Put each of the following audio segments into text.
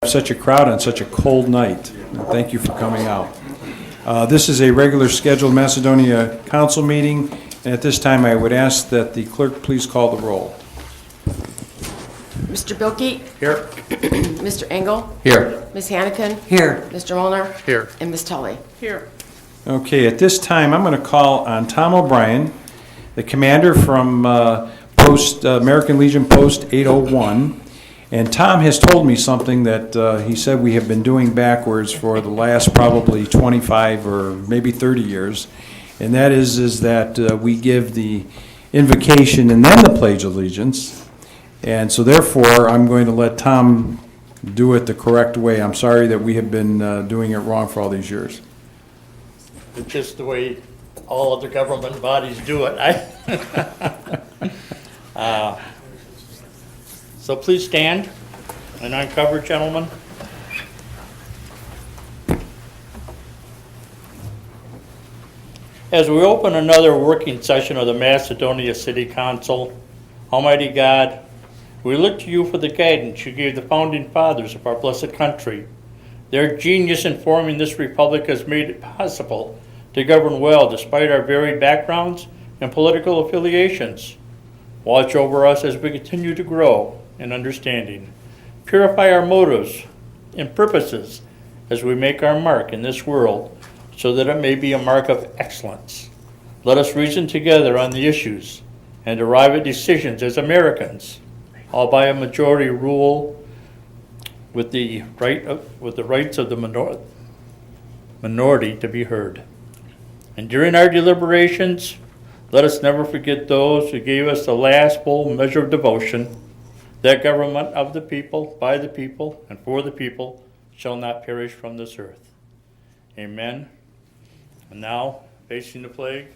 such a crowd on such a cold night. Thank you for coming out. This is a regular scheduled Macedonia Council meeting, and at this time I would ask that the clerk please call the roll. Mr. Bilkey? Here. Mr. Engel? Here. Ms. Hannikin? Here. Mr. Molnar? Here. And Ms. Tully? Here. Okay, at this time I'm going to call on Tom O'Brien, the commander from American Legion Post 801. And Tom has told me something that he said we have been doing backwards for the last probably 25 or maybe 30 years. And that is that we give the invocation and then the Pledge of Allegiance. And so therefore, I'm going to let Tom do it the correct way. I'm sorry that we have been doing it wrong for all these years. It's just the way all other government bodies do it. So please stand and uncover, gentlemen. As we open another working session of the Macedonia City Council, Almighty God, we look to you for the guidance you gave the founding fathers of our blessed country. Their genius in forming this republic has made it possible to govern well despite our varied backgrounds and political affiliations. Watch over us as we continue to grow in understanding. Purify our motives and purposes as we make our mark in this world so that it may be a mark of excellence. Let us reason together on the issues and arrive at decisions as Americans, all by a majority rule with the rights of the minority to be heard. And during our deliberations, let us never forget those who gave us the last full measure of devotion. That government of the people, by the people, and for the people shall not perish from this earth. Amen. And now, facing the flag,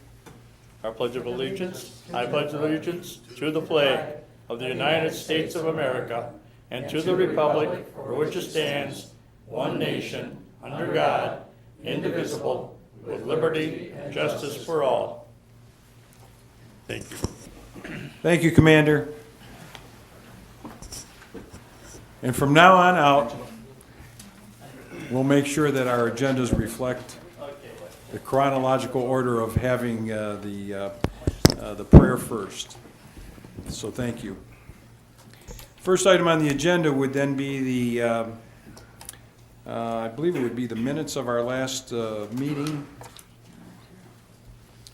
our Pledge of Allegiance. I pledge allegiance to the flag of the United States of America and to the republic for which it stands, one nation, under God, indivisible, with liberty and justice for all. Thank you. Thank you, Commander. And from now on out, we'll make sure that our agendas reflect the chronological order of having the prayer first. So thank you. First item on the agenda would then be the, I believe it would be the minutes of our last meeting.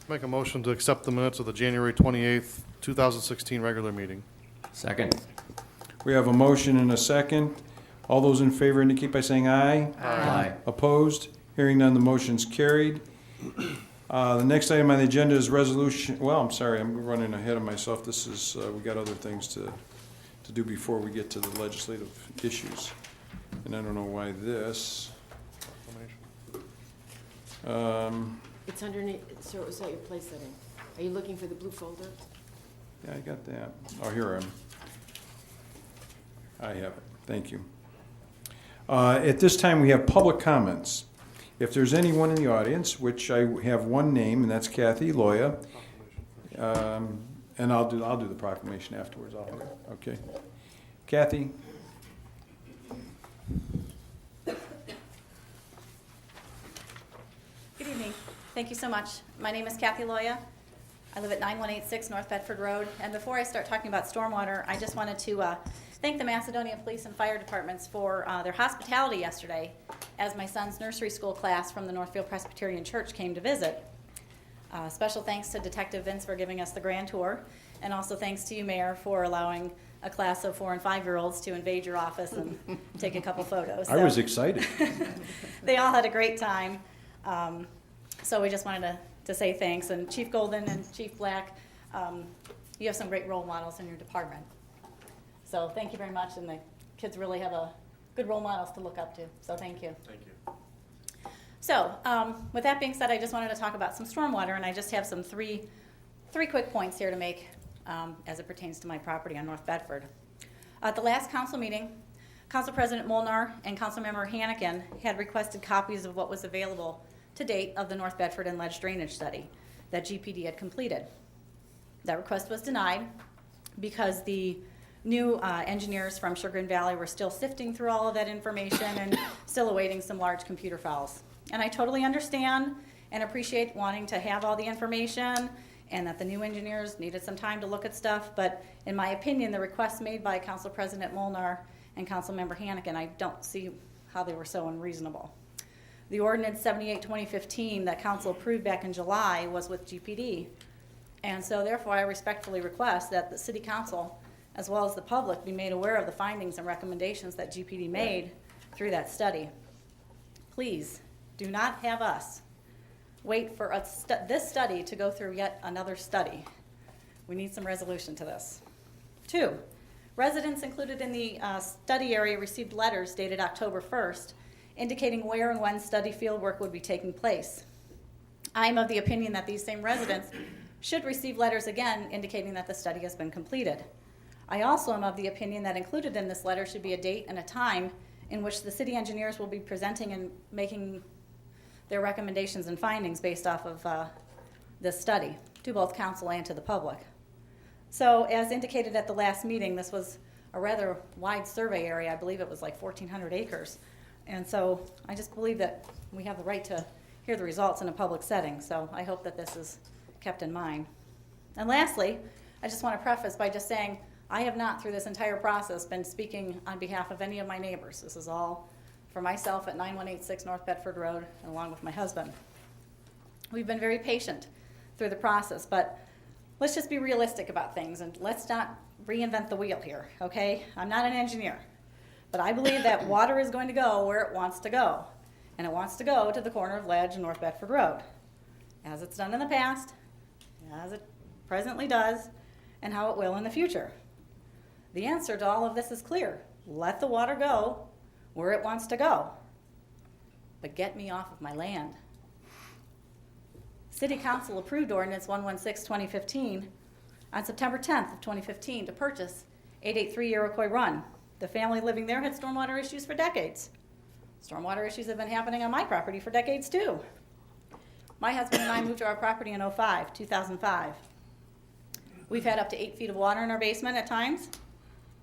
Make a motion to accept the minutes of the January 28th, 2016 regular meeting. Second. We have a motion and a second. All those in favor indicate by saying aye. Aye. Opposed? Hearing none, the motion's carried. The next item on the agenda is resolution, well, I'm sorry, I'm running ahead of myself. This is, we got other things to do before we get to the legislative issues. And I don't know why this. It's underneath, so is that your place setting? Are you looking for the blue folder? Yeah, I got that. Oh, here I am. I have it. Thank you. At this time, we have public comments. If there's anyone in the audience, which I have one name, and that's Kathy Loya, and I'll do the proclamation afterwards. Okay. Kathy? Good evening. Thank you so much. My name is Kathy Loya. I live at 9186 North Bedford Road. And before I start talking about stormwater, I just wanted to thank the Macedonia Police and Fire Departments for their hospitality yesterday as my son's nursery school class from the Northfield Presbyterian Church came to visit. Special thanks to Detective Vince for giving us the grand tour, and also thanks to you, Mayor, for allowing a class of 4- and 5-year-olds to invade your office and take a couple photos. I was excited. They all had a great time. So we just wanted to say thanks. And Chief Golden and Chief Black, you have some great role models in your department. So thank you very much, and the kids really have good role models to look up to. So thank you. Thank you. So with that being said, I just wanted to talk about some stormwater, and I just have some three quick points here to make as it pertains to my property on North Bedford. At the last council meeting, Council President Molnar and Councilmember Hannikin had requested copies of what was available to date of the North Bedford and Ledge Drainage Study that GPD had completed. That request was denied because the new engineers from Chagrin Valley were still sifting through all of that information and still awaiting some large computer files. And I totally understand and appreciate wanting to have all the information and that the new engineers needed some time to look at stuff, but in my opinion, the requests made by Council President Molnar and Councilmember Hannigan, I don't see how they were so unreasonable. The Ordinance 78-2015 that Council approved back in July was with GPD, and so therefore I respectfully request that the City Council, as well as the public, be made aware of the findings and recommendations that GPD made through that study. Please do not have us wait for this study to go through yet another study. We need some resolution to this. 2, residents included in the study area received letters dated October 1st indicating where and when study field work would be taking place. I am of the opinion that these same residents should receive letters again indicating that the study has been completed. I also am of the opinion that included in this letter should be a date and a time in which the city engineers will be presenting and making their recommendations and findings based off of this study to both council and to the public. So as indicated at the last meeting, this was a rather wide survey area. I believe it was like 1,400 acres. And so I just believe that we have the right to hear the results in a public setting. So I hope that this is kept in mind. And lastly, I just want to preface by just saying I have not through this entire process been speaking on behalf of any of my neighbors. This is all for myself at 9186 North Bedford Road and along with my husband. We've been very patient through the process, but let's just be realistic about things and let's not reinvent the wheel here, okay? I'm not an engineer, but I believe that water is going to go where it wants to go, and it wants to go to the corner of Ledge and North Bedford Road, as it's done in the past, as it presently does, and how it will in the future. The answer to all of this is clear. Let the water go where it wants to go, but get me off of my land. City Council approved Ordinance 116-2015 on September 10th of 2015 to purchase 883 Iroquois Run. The family living there had stormwater issues for decades. Stormwater issues have been happening on my property for decades too. My husband and I moved to our property in 2005. We've had up to 8 feet of water in our basement at times.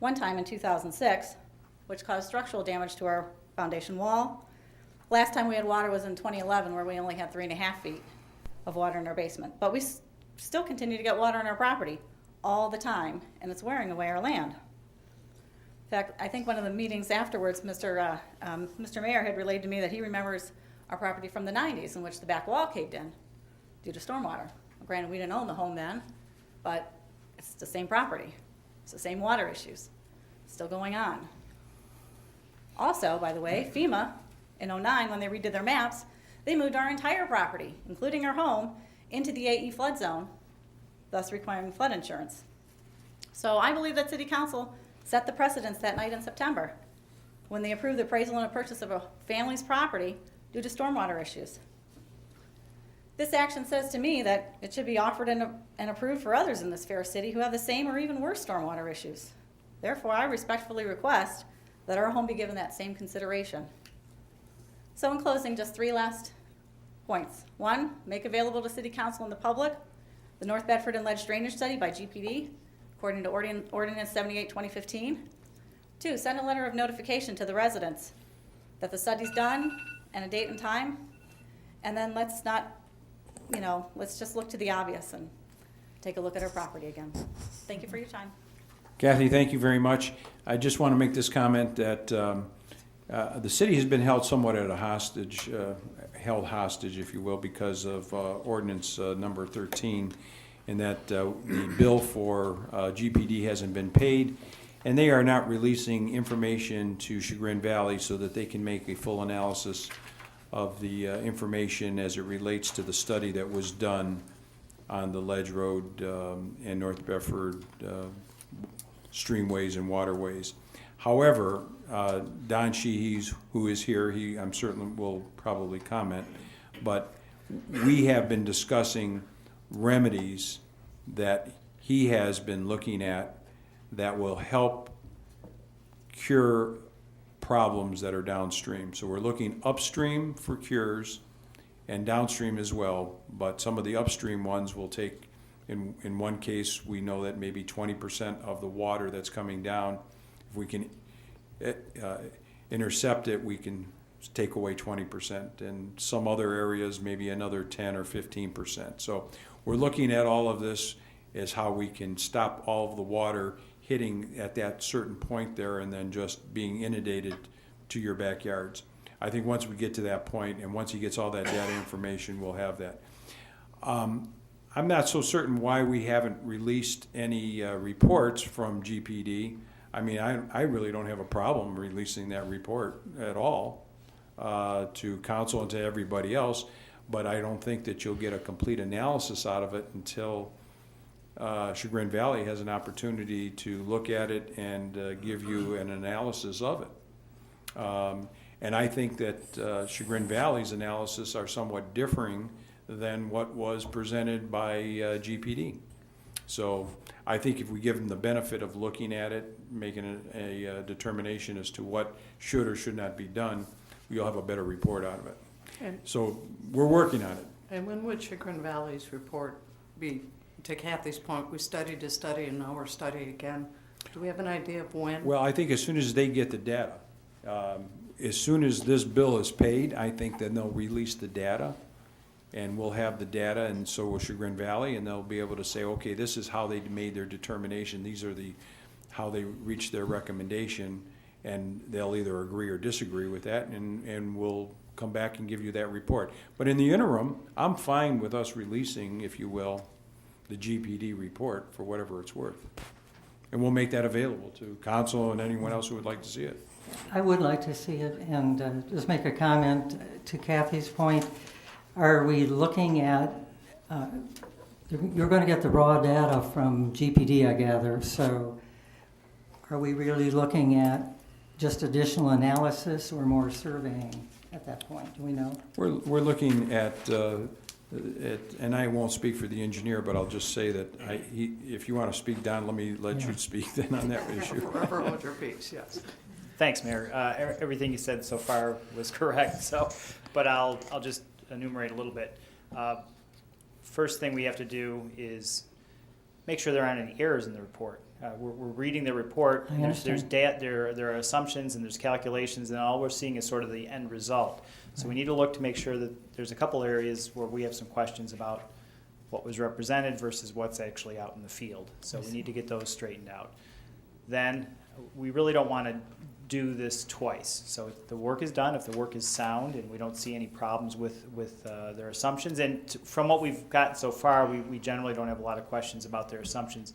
One time in 2006, which caused structural damage to our foundation wall. Last time we had water was in 2011, where we only had 3.5 feet of water in our basement. But we still continue to get water on our property all the time, and it's wearing away our land. In fact, I think one of the meetings afterwards, Mr. Mayor had relayed to me that he remembers our property from the 90s in which the back wall caved in due to stormwater. Well, granted, we didn't own the home then, but it's the same property. It's the same water issues still going on. Also, by the way, FEMA in 2009, when they redid their maps, they moved our entire property, including our home, into the AE flood zone, thus requiring flood insurance. So I believe that City Council set the precedence that night in September when they approved the appraisal and purchase of a family's property due to stormwater issues. This action says to me that it should be offered and approved for others in this fair city who have the same or even worse stormwater issues. Therefore, I respectfully request that our home be given that same consideration. So in closing, just 3 last points. 1, make available to City Council and the public the North Bedford and Ledge Drainage Study by GPD, according to Ordinance 78-2015. 2, send a letter of notification to the residents that the study's done and a date and time. And then let's not, let's just look to the obvious and take a look at our property again. Thank you for your time. Kathy, thank you very much. I just want to make this comment that the city has been held somewhat at a hostage, held hostage, if you will, because of ordinance number 13, and that the bill for GPD hasn't been paid, and they are not releasing information to Chagrin Valley so that they can make a full analysis of the information as it relates to the study that was done on the Ledge Road and North Bedford streamways and waterways. However, Don Sheehy, who is here, I'm certain will probably comment, but we have been discussing remedies that he has been looking at that will help cure problems that are downstream. So we're looking upstream for cures and downstream as well, but some of the upstream ones will take In one case, we know that maybe 20% of the water that's coming down, if we can intercept it, we can take away 20%. And some other areas, maybe another 10 or 15%. So we're looking at all of this as how we can stop all of the water hitting at that certain point there and then just being inundated to your backyards. I think once we get to that point, and once he gets all that data information, we'll have that. I'm not so certain why we haven't released any reports from GPD. I mean, I really don't have a problem releasing that report at all to council and to everybody else, but I don't think that you'll get a complete analysis out of it until Chagrin Valley has an opportunity to look at it and give you an analysis of it. And I think that Chagrin Valley's analysis are somewhat differing than what was presented by GPD. So I think if we give them the benefit of looking at it, making a determination as to what should or should not be done, you'll have a better report out of it. And- So we're working on it. And when would Chagrin Valley's report be? To Kathy's point, we studied to study and now we're studying again. Do we have an idea of when? Well, I think as soon as they get the data, as soon as this bill is paid, I think then they'll release the data, and we'll have the data, and so will Chagrin Valley, and they'll be able to say, okay, this is how they made their determination, these are how they reached their recommendation, and they'll either agree or disagree with that, and we'll come back and give you that report. But in the interim, I'm fine with us releasing, if you will, the GPD report for whatever it's worth. And we'll make that available to council and anyone else who would like to see it. I would like to see it, and just make a comment to Kathy's point. Are we looking at, you're going to get the raw data from GPD, I gather, so are we really looking at just additional analysis or more surveying at that point? Do we know? We're looking at, and I won't speak for the engineer, but I'll just say that if you want to speak, Don, let me let you speak then on that issue. Whoever owns your piece, yes. Thanks, Mayor. Everything you said so far was correct. But I'll just enumerate a little bit. First thing we have to do is make sure there aren't any errors in the report. We're reading the report. I understand. There are assumptions and there's calculations, and all we're seeing is sort of the end result. So we need to look to make sure that there's a couple areas where we have some questions about what was represented versus what's actually out in the field. So we need to get those straightened out. Then we really don't want to do this twice. So if the work is done, if the work is sound, and we don't see any problems with their assumptions, and from what we've gotten so far, we generally don't have a lot of questions about their assumptions.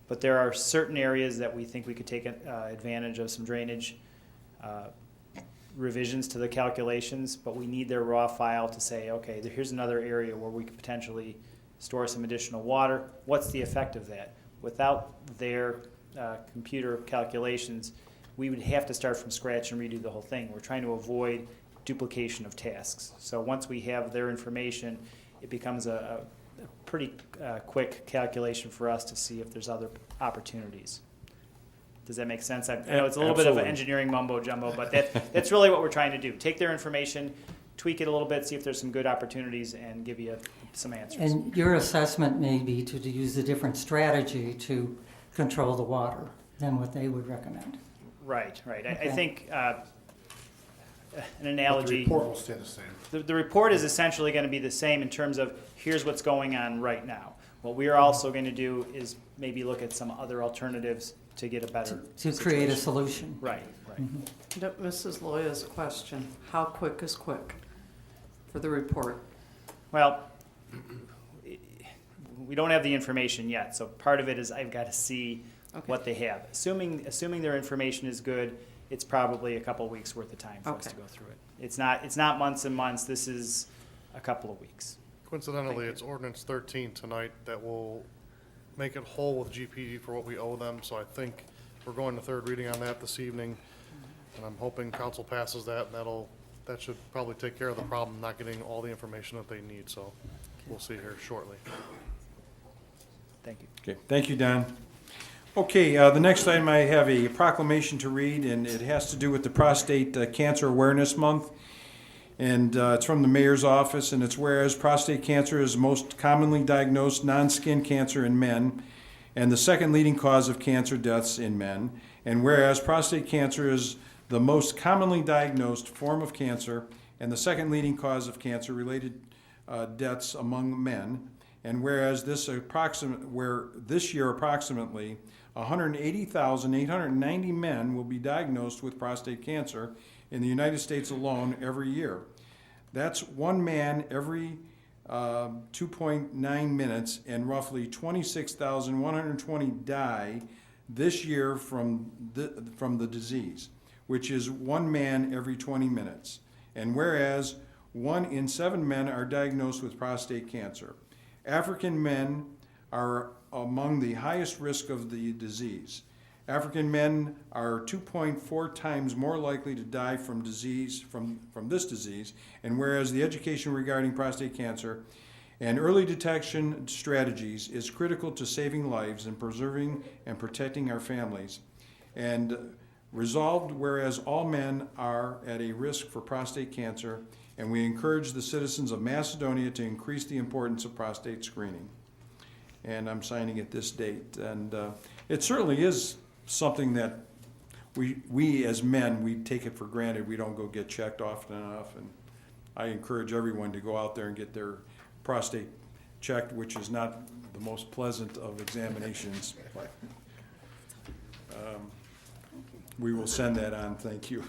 But there are certain areas that we think we could take advantage of some drainage revisions to the calculations, but we need their raw file to say, okay, here's another area where we could potentially store some additional water. What's the effect of that? Without their computer calculations, we would have to start from scratch and redo the whole thing. We're trying to avoid duplication of tasks. So once we have their information, it becomes a pretty quick calculation for us to see if there's other opportunities. Does that make sense? I know it's a little bit of an Absolutely. engineering mumbo jumbo, but that's really what we're trying to do. Take their information, tweak it a little bit, see if there's some good opportunities, and give you some answers. And your assessment may be to use a different strategy to control the water than what they would recommend. Right. I Okay. think an But the analogy. report will stay the same. The report is essentially going to be the same in terms of here's what's going on right now. What we are also going to do is maybe look at some other alternatives to get a better To create a situation. solution. Right. Mrs. Loya's question, how quick is quick for the report? Well, we don't have the information yet, so part of it is I've got to see Okay. what they have. Assuming their information is good, it's probably a couple of weeks worth of time for us Okay. to go through it. It's not months and months. This is a couple of weeks. Coincidentally, it's ordinance 13 tonight that will make it whole with GPD for what we owe them, so I think we're going to third reading on that this evening, and I'm hoping council passes that, and that should probably take care of the problem, not getting all the information that they need, so we'll see here shortly. Thank you. Okay, thank you, Don. Okay, the next item, I have a proclamation to read, and it has to do with the Prostate Cancer Awareness Month. And it's from the mayor's office, and it's whereas prostate cancer is most commonly diagnosed non-skin cancer in men and the second leading cause of cancer deaths in men. And whereas prostate cancer is the most commonly diagnosed form of cancer and the second leading cause of cancer-related deaths among men. And whereas this year approximately 180,890 men will be diagnosed with prostate cancer in the United States alone every year. That's one man every 2.9 minutes, and roughly 26,120 die this year from the disease, which is one man every 20 minutes. And whereas 1 in 7 men are diagnosed with prostate cancer. African men are among the highest risk of the disease. African men are 2.4 times more likely to die from this disease, and whereas the education regarding prostate cancer and early detection strategies is critical to saving lives and preserving and protecting our families. And resolved, whereas all men are at a risk for prostate cancer, and we encourage the citizens of Macedonia to increase the importance of prostate screening. And I'm signing at this date. And it certainly is something that we as men, we take it for granted. We don't go get checked often enough. And I encourage everyone to go out there and get their prostate checked, which is not the most pleasant of examinations. But, we will send that on, thank you.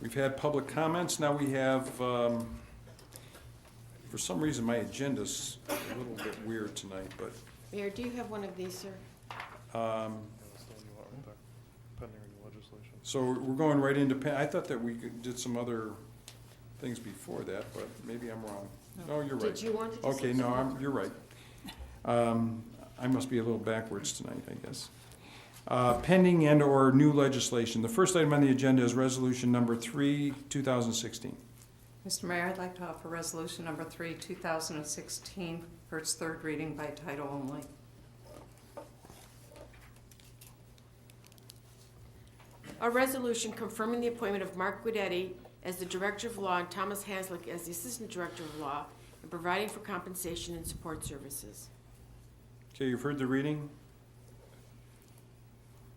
We've had public comments. Now we have, for some reason, my agenda's a little bit weird tonight, but Mayor, do you have one of these, sir? That's the one you want right there, pending legislation. so we're going right into, I thought that we did some other things before that, but maybe I'm wrong. No, you're right. Did you want to? Okay, no, you're right. I must be a little backwards tonight, I guess. Pending and/or new legislation. The first item on the agenda is resolution number 3, 2016. Mr. Mayor, I'd like to offer resolution number 3, 2016, for its third reading by title only. A resolution confirming the appointment of Mark Guidetti as the Director of Law and Thomas Haslick as the Assistant Director of Law, and providing for compensation and support services. Okay, you've heard the reading.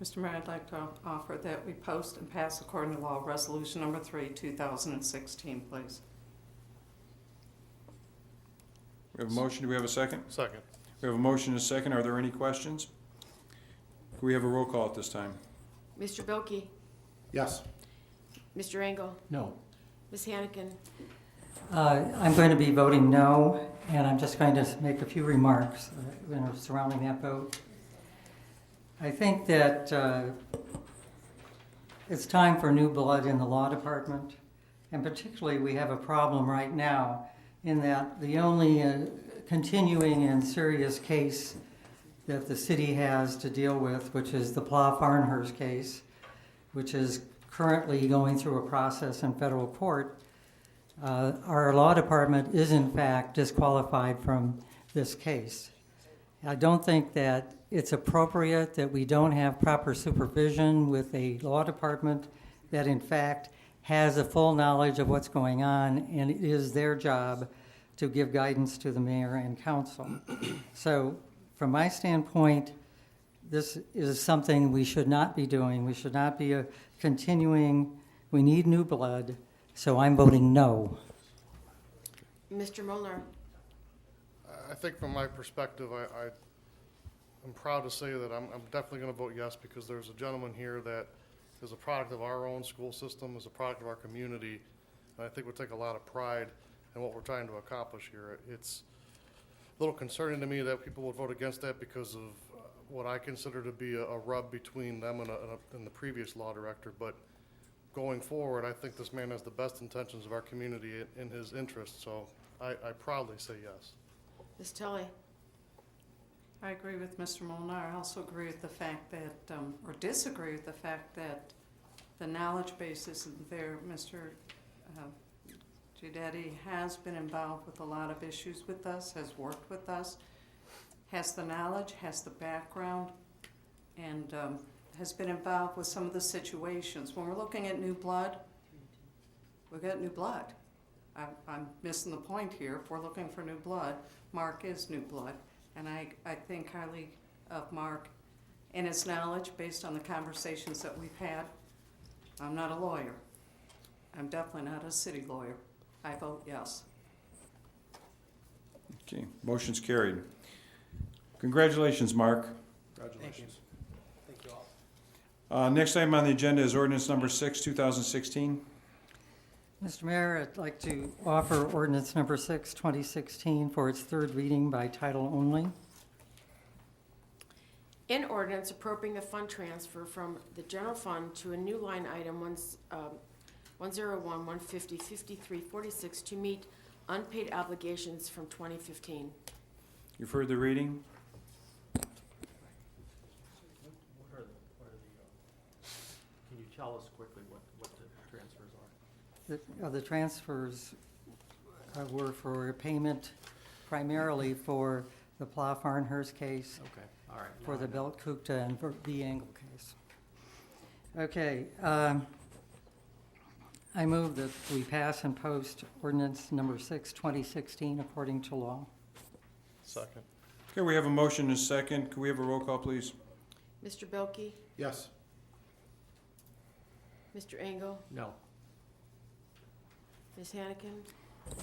Mr. Mayor, I'd like to offer that we post and pass according to law resolution number 3, 2016, please. We have a motion. Do we have a second? Second. We have a motion and a second. Are there any questions? Can we have a roll call at this time? Mr. Bilkey? Yes. Mr. Engel? No. Ms. Hannigan? I'm going to be voting no, and I'm just going to make a few remarks surrounding that vote. I think that it's time for new blood in the law department, and particularly we have a problem right now in that the only continuing and serious case that the city has to deal with, which is the Plough-Farnhurst case, which is currently going through a process in federal court. Our law department is in fact disqualified from this case. I don't think that it's appropriate that we don't have proper supervision with a law department that in fact has a full knowledge of what's going on, and it is their job to give guidance to the mayor and council. So from my standpoint, this is something we should not be doing. We should not be continuing. We need new blood, so I'm voting no. Mr. Molnar? I think from my perspective, I'm proud to say that I'm definitely going to vote yes, because there's a gentleman here that is a product of our own school system, is a product of our community, and I think we take a lot of pride in what we're trying to accomplish here. It's a little concerning to me that people would vote against that because of what I consider to be a rub between them and the previous law director, but going forward, I think this man has the best intentions of our community in his interest, so I proudly say yes. Ms. Tully? I agree with Mr. Molnar. I also agree with the fact that, or disagree with the fact that the knowledge base isn't there. Mr. Guidetti has been involved with a lot of issues with us, has worked with us, has the knowledge, has the background, and has been involved with some of the situations. When we're looking at new blood, we've got new blood. I'm missing the point here. If we're looking for new blood, Mark is new blood. And I think highly of Mark and his knowledge based on the conversations that we've had. I'm not a lawyer. I'm definitely not a city lawyer. I vote yes. Okay, motion's carried. Congratulations, Mark. Congratulations. Thank you all. Next item on the agenda is ordinance number 6, 2016. Mr. Mayor, I'd like to offer ordinance number 6, 2016 for its third reading by title only. An ordinance appropriating a fund transfer from the general fund to a new line item 101-150-5346 to meet unpaid obligations from 2015. You've heard the reading. Can you tell us quickly what the transfers are? The transfers were for payment primarily for the Plough Farnhurst case, Okay, all right. for now the I know. Belt Kukta and for the Angle case. Okay, I move that we pass and post ordinance number 6, 2016 according to law. Second. Okay, we have a motion and a second. Can we have a roll call, please? Mr. Bilkey? Yes. Mr. Engel? No. Ms. Hannikin?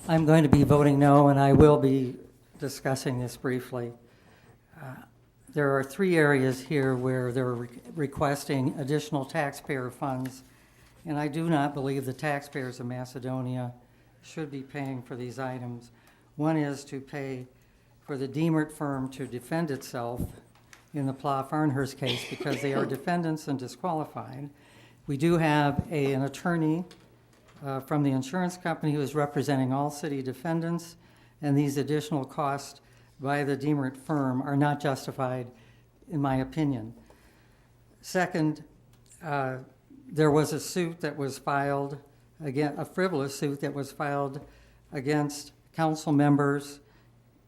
I'm going to be voting no, and I will be discussing this briefly. There are 3 areas here where they're requesting additional taxpayer funds, and I do not believe the taxpayers of Macedonia should be paying for these items. One is to pay for the Deemert firm to defend itself in the Plough Farnhurst case because they are defendants and disqualified. We do have an attorney from the insurance company who is representing all city defendants, and these additional costs by the Deemert firm are not justified, in my opinion. Second, there was a suit that was filed, again, a frivolous suit that was filed against council members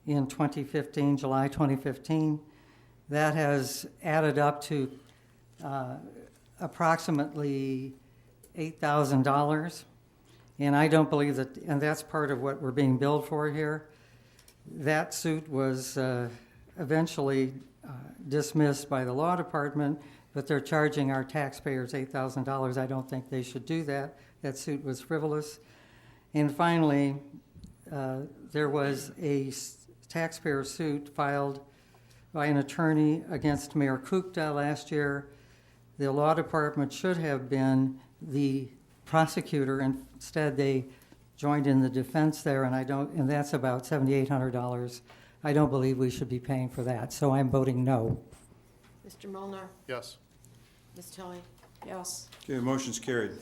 in 2015, July 2015. That has added up to approximately $8,000. And I don't believe that, and that's part of what we're being billed for here. That suit was eventually dismissed by the law department, but they're charging our taxpayers $8,000. I don't think they should do that. That suit was frivolous. And finally, there was a taxpayer suit filed by an attorney against Mayor Kukta last year. The law department should have been the prosecutor, and instead they joined in the defense there, and that's about $7,800. I don't believe we should be paying for that, so I'm voting no. Mr. Molnar, Yes. Ms. Tilly? Yes. Okay, the motion's carried.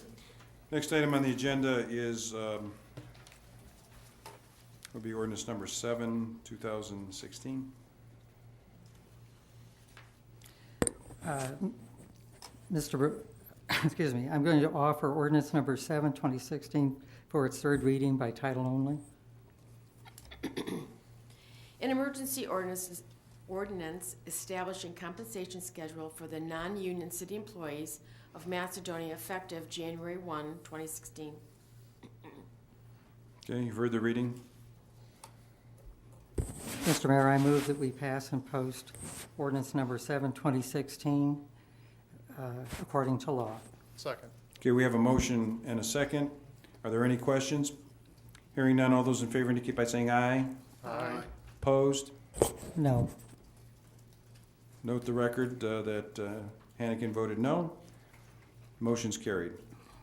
Next item on the agenda is, will be ordinance number 7, 2016. Excuse me, I'm going to offer ordinance number 7, 2016 for its third reading by title only. An emergency ordinance establishing compensation schedule for the non-union city employees of Macedonia effective January 1, 2016. Okay, you've heard the reading. Mr. Mayor, I move that we pass and post ordinance number 7, 2016 according to law. Second. Okay, we have a motion and a second. Are there any questions? Hearing none, all those in favor indicate by saying aye. Aye. Opposed? No. Note the record that Hannikin voted no. Motion's carried.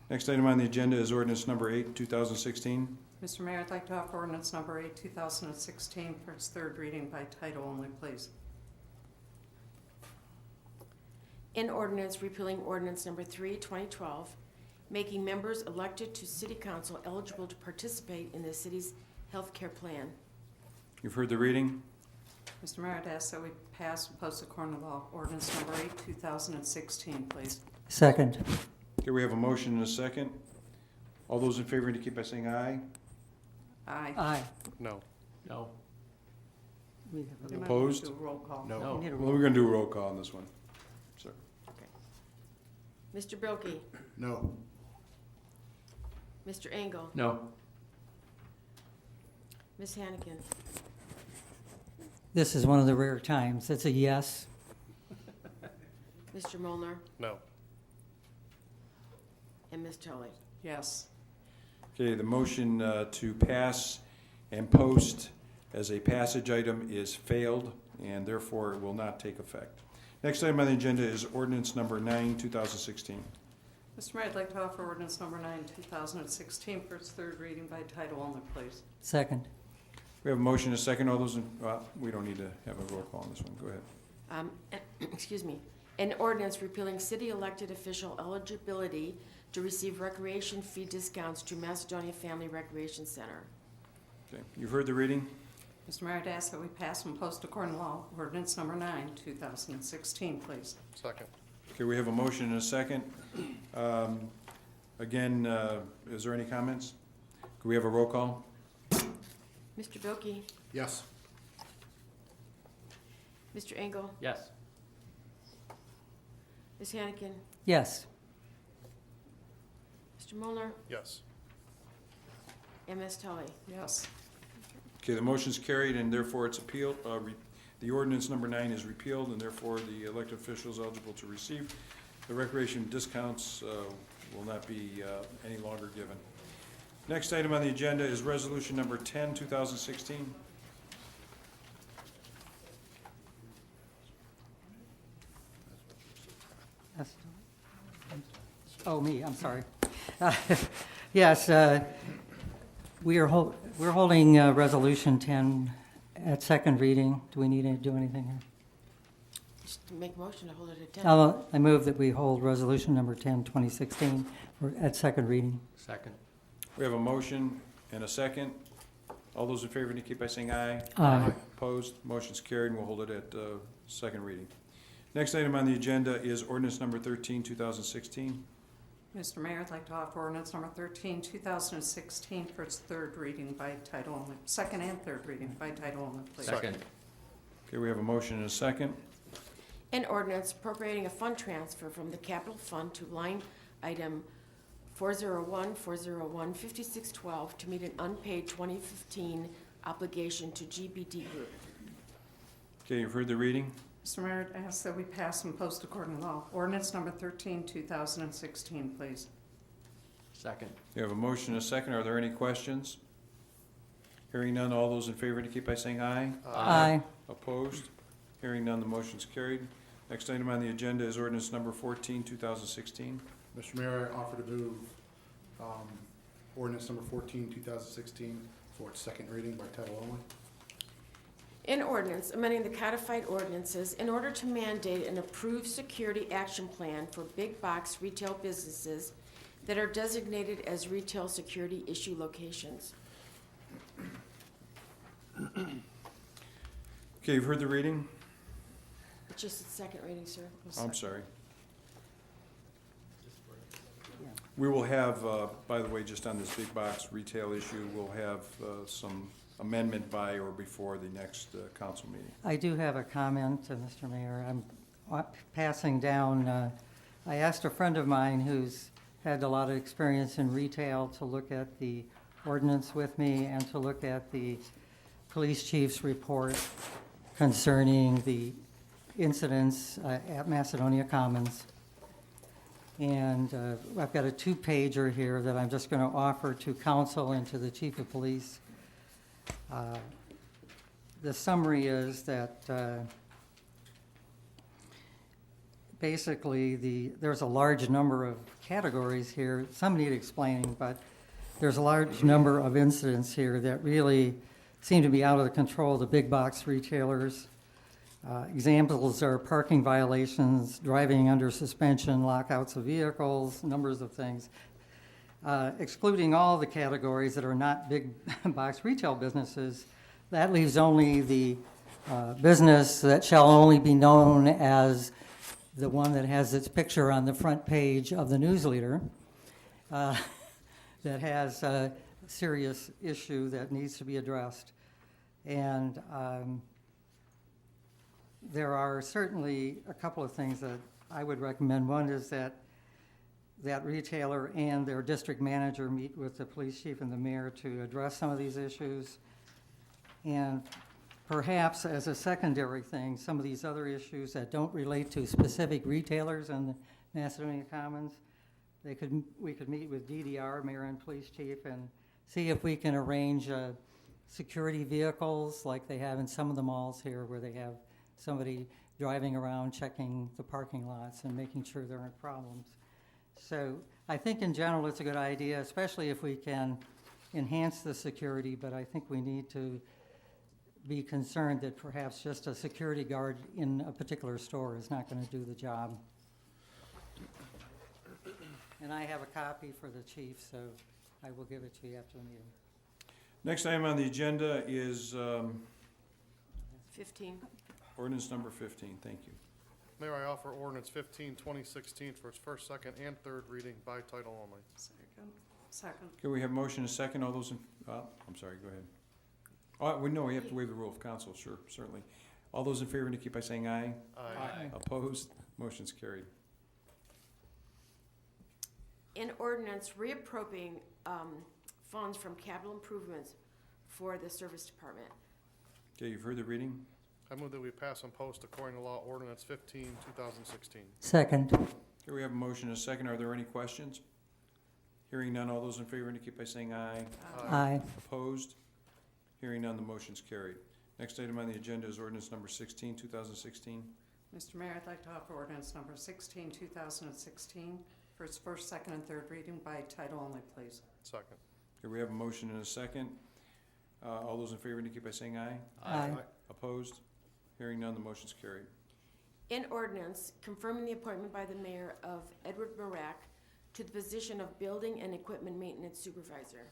Next item on the agenda is ordinance number 8, 2016. Mr. Mayor, I'd like to offer ordinance number 8, 2016 for its third reading by title only, please. An ordinance repealing ordinance number 3, 2012, making members elected to city council eligible to participate in the city's health care plan. You've heard the reading. Mr. Mayor, I'd ask that we pass and post according to law ordinance number 8, 2016, please. Second. Okay, we have a motion and a second. All those in favor indicate by saying aye. Aye. Aye. No. No. We have You a- might want to Opposed? do a roll call. No. No. we need a Well, roll. we're going to do a roll call on this one. Sir. Mr. Bilkey? No. Mr. Engel? No. Ms. Hannigan? This is one of the rare times. It's a yes. Mr. Molnar, No. and Ms. Tully? Yes. Okay, the motion to pass and post as a passage item is failed, and therefore it will not take effect. Next item on the agenda is ordinance number 9, 2016. Mr. Mayor, I'd like to offer ordinance number 9, 2016 for its third reading by title only, please. Second. We have a motion and a second. All those in, we don't need to have a roll call on this one. Go ahead. Excuse me. An ordinance repealing city elected official eligibility to receive recreation fee discounts to Macedonia Family Recreation Center. Okay, you've heard the reading. Mr. Mayor, I'd ask that we pass and post according to law ordinance number 9, 2016, please. Second. Okay, we have a motion and a second. Again, is there any comments? Could we have a roll call? Mr. Bilkey? Yes. Mr. Engel? Yes. Ms. Hannigan? Yes. Mr. Molnar, Yes. and Ms. Tully? Yes. Okay, the motion's carried and therefore it's appealed. The ordinance number 9 is repealed and therefore the elected officials eligible to receive the recreation discounts will not be any longer given. Next item on the agenda is resolution number 10, 2016. That's- Oh, me, I'm sorry. Yes, we're holding Resolution 10 at second reading. Do we need to do anything here? Just make a motion to hold it at 10. I move that we hold Resolution number 10, 2016 at second reading. Second. We have a motion and a second. All those in favor indicate by saying aye. Aye. Opposed? Motion's carried and we'll hold it at second reading. Next item on the agenda is ordinance number 13, 2016. Mr. Mayor, I'd like to offer ordinance number 13, 2016 for its third reading by title only, second and third reading by title only, please. Second. Okay, we have a motion and a second. An ordinance appropriating a fund transfer from the capital fund to line item 401-401-5612 to meet an unpaid 2015 obligation to GBD Group. Okay, you've heard the reading. Mr. Mayor, I'd ask that we pass and post according to law ordinance number 13, 2016, please. Second. We have a motion and a second. Are there any questions? Hearing none, all those in favor indicate by saying aye. Aye. Opposed? Hearing none, the motion's carried. Next item on the agenda is ordinance number 14, 2016. Mr. Mayor, I offer to move ordinance number 14, 2016 for its second reading by title only. An ordinance amending the codified ordinances in order to mandate an approved security action plan for big box retail businesses that are designated as retail security issue locations. Okay, you've heard the reading? It's just its second reading, sir. I'm sorry. We will have, by the way, just on this big box retail issue, we'll have some amendment by or before the next council meeting. I do have a comment, Mr. Mayor. I'm passing down, I asked a friend of mine who's had a lot of experience in retail to look at the ordinance with me and to look at the police chief's report concerning the incidents at Macedonia Commons. And I've got a two-pager here that I'm just going to offer to council and to the chief of police. The summary is that basically there's a large number of categories here. Some need explaining, but there's a large number of incidents here that really seem to be out of the control of the big box retailers. Examples are parking violations, driving under suspension, lockouts of vehicles, numbers of things. Excluding all the categories that are not big box retail businesses, that leaves only the business that shall only be known as the one that has its picture on the front page of the news leader, that has a serious issue that needs to be addressed. And there are certainly a couple of things that I would recommend. One is that that retailer and their district manager meet with the police chief and the mayor to address some of these issues. And perhaps as a secondary thing, some of these other issues that don't relate to specific retailers in the Macedonia Commons, we could meet with DDR, mayor and police chief, and see if we can arrange security vehicles like they have in some of the malls here, where they have somebody driving around checking the parking lots and making sure there aren't problems. So I think in general it's a good idea, especially if we can enhance the security, but I think we need to be concerned that perhaps just a security guard in a particular store is not going to do the job. And I have a copy for the chief, so I will give it to you after the meeting. Next item on the agenda is 15. ordinance number 15. Thank you. Mayor, I offer ordinance 15, 2016 for its first, second, and third reading by title only. Second. Okay, we have motion and second. All those in, I'm sorry, go ahead. Oh, we have to waive the rule of council, sure, certainly. All those in favor indicate by saying aye. Aye. Opposed? Motion's carried. An ordinance reappropriating funds from capital improvements for the service department. Okay, you've heard the reading. I move that we pass and post according to law ordinance 15, 2016. Second. Okay, we have a motion and a second. Are there any questions? Hearing none, all those in favor indicate by saying aye. Aye. Opposed? Hearing none, the motion's carried. Next item on the agenda is ordinance number 16, 2016. Mr. Mayor, I'd like to offer ordinance number 16, 2016 for its first, second, and third reading by title only, please. Second. Okay, we have a motion and a second. All those in favor indicate by saying aye. Aye. Opposed? Hearing none, the motion's carried. An ordinance confirming the appointment by the mayor of Edward Marak to the position of Building and Equipment Maintenance Supervisor.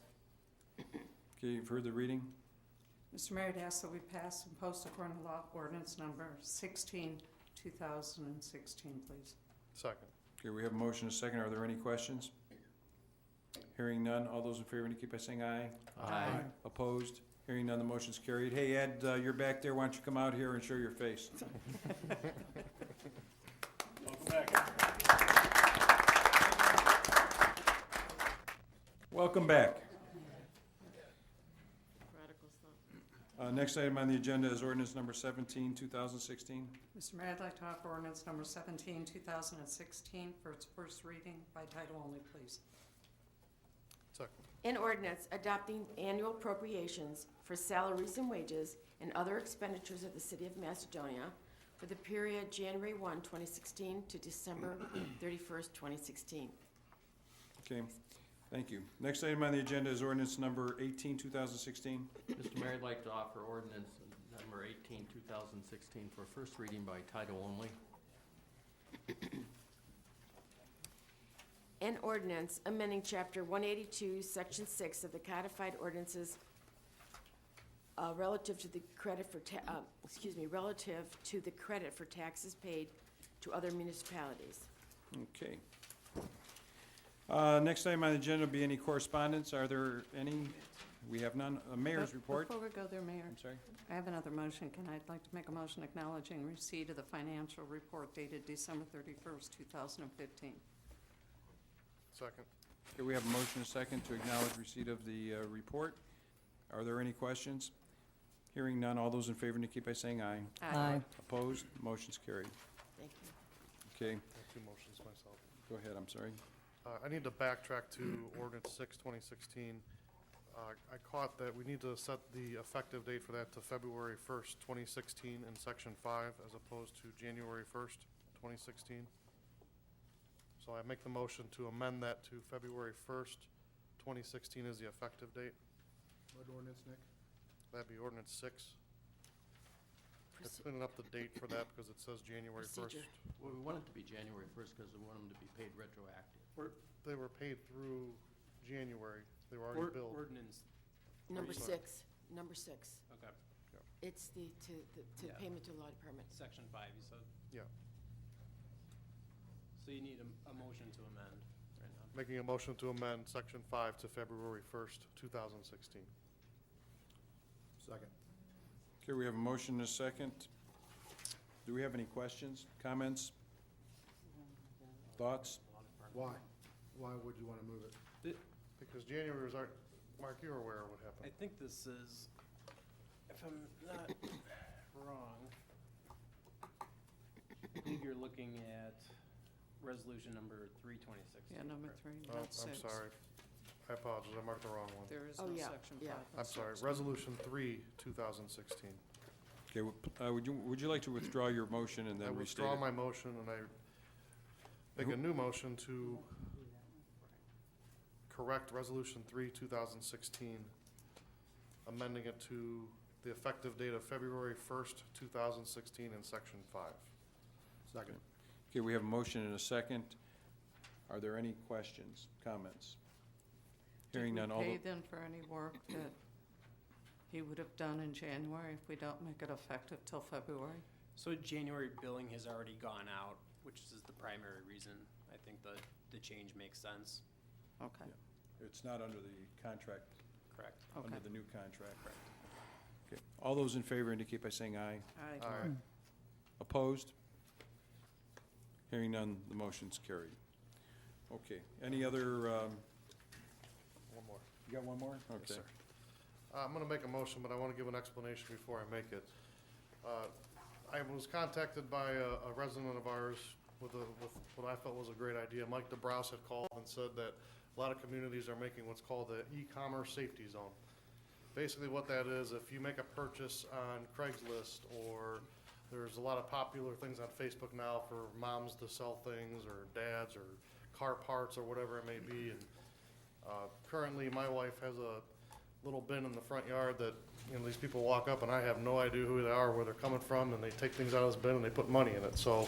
Okay, you've heard the reading. Mr. Mayor, I'd ask that we pass and post according to law ordinance number 16, 2016, please. Second. Okay, we have a motion and a second. Are there any questions? Hearing none, all those in favor indicate by saying aye. Aye. Opposed? Hearing none, the motion's carried. Hey, Ed, you're back there. Why don't you come out here and show your face? Welcome back. Welcome back. Prodigal son. Next item on the agenda is ordinance number 17, 2016. Mr. Mayor, I'd like to offer ordinance number 17, 2016 for its first reading by title only, please. Second. An ordinance adopting annual appropriations for salaries and wages and other expenditures of the city of Macedonia for the period January 1, 2016 to December 31st, 2016. Okay, thank you. Next item on the agenda is ordinance number 18, 2016. Mr. Mayor, I'd like to offer ordinance number 18, 2016 for first reading by title only. An ordinance amending Chapter 182, Section 6 of the codified ordinances relative to the credit for taxes paid to other municipalities. Okay. Next item on the agenda will be any correspondence. Are there any? We have none. Mayor's report. Before we go there, Mayor, I'm sorry. I have another motion. I'd like to make a motion acknowledging receipt of the financial report dated December 31st, 2015. Second. Okay, we have a motion and a second to acknowledge receipt of the report. Are there any questions? Hearing none, all those in favor indicate by saying aye. Aye. Opposed? Motion's carried. Thank you. Okay, I have two motions myself. go ahead, I'm sorry. I need to backtrack to ordinance 6, 2016. I caught that we need to set the effective date for that to February 1st, 2016 in section 5 as opposed to January 1st, 2016. So I make the motion to amend that to February 1st, 2016 as the effective date. What ordinance, Nick? That'd be ordinance 6. I'm Proce- cleaning up the date for that because it says January 1st. Procedure. Well, we want it to be January 1st because we want them to be paid retroactive. They were paid through January. They were already billed. Ordinance, Number sorry. 6, number 6. okay, It's the Yeah. payment to law department. section 5, you said. Yeah. So you need a motion to amend right now. Making a motion to amend section 5 to February 1st, 2016. Second. Okay, we have a motion and a second. Do we have any questions, comments, thoughts? Why? Why would you want to move it? Because January was our, Mark, you're aware of what I happened. think this is, if I'm not wrong, I think you're looking at resolution number 3/2016. Yeah, number correct? 3, Oh, not 6. I'm sorry. I apologize, I marked the wrong one. There is Oh, no yeah, section yeah. 5. I'm sorry, Resolution 3, 2016. Okay, would you like to withdraw your motion and I then restate withdraw it? my motion and I make a new motion to correct Resolution 3, 2016, amending it to the effective date of February 1st, 2016 in Section 5. Second. Okay, we have a motion and a second. Are there any questions, comments? Hearing none, all Did we the, pay then for any work that he would have done in January if we don't make it effective till February? So January billing has already gone out, which is the primary reason. I think the change makes sense. Okay, it's not under the contract, Correct. okay. under the new contract. Okay, all those in favor indicate by saying aye. Aye. All right. Opposed? Hearing none, the motion's carried. Okay, any other, One more. you got one more? Yes, Okay. sir. I'm going to make a motion, but I want to give an explanation before I make it. I was contacted by a resident of ours with what I felt was a great idea. Mike DeBrous had called and said that a lot of communities are making what's called the e-commerce safety zone. Basically what that is, if you make a purchase on Craigslist, or there's a lot of popular things on Facebook now for moms to sell things, or dads, or car parts, or whatever it may be. And currently, my wife has a little bin in the front yard that, you know, these people walk up and I have no idea who they are, where they're coming from, and they take things out of this bin and they put money in it. So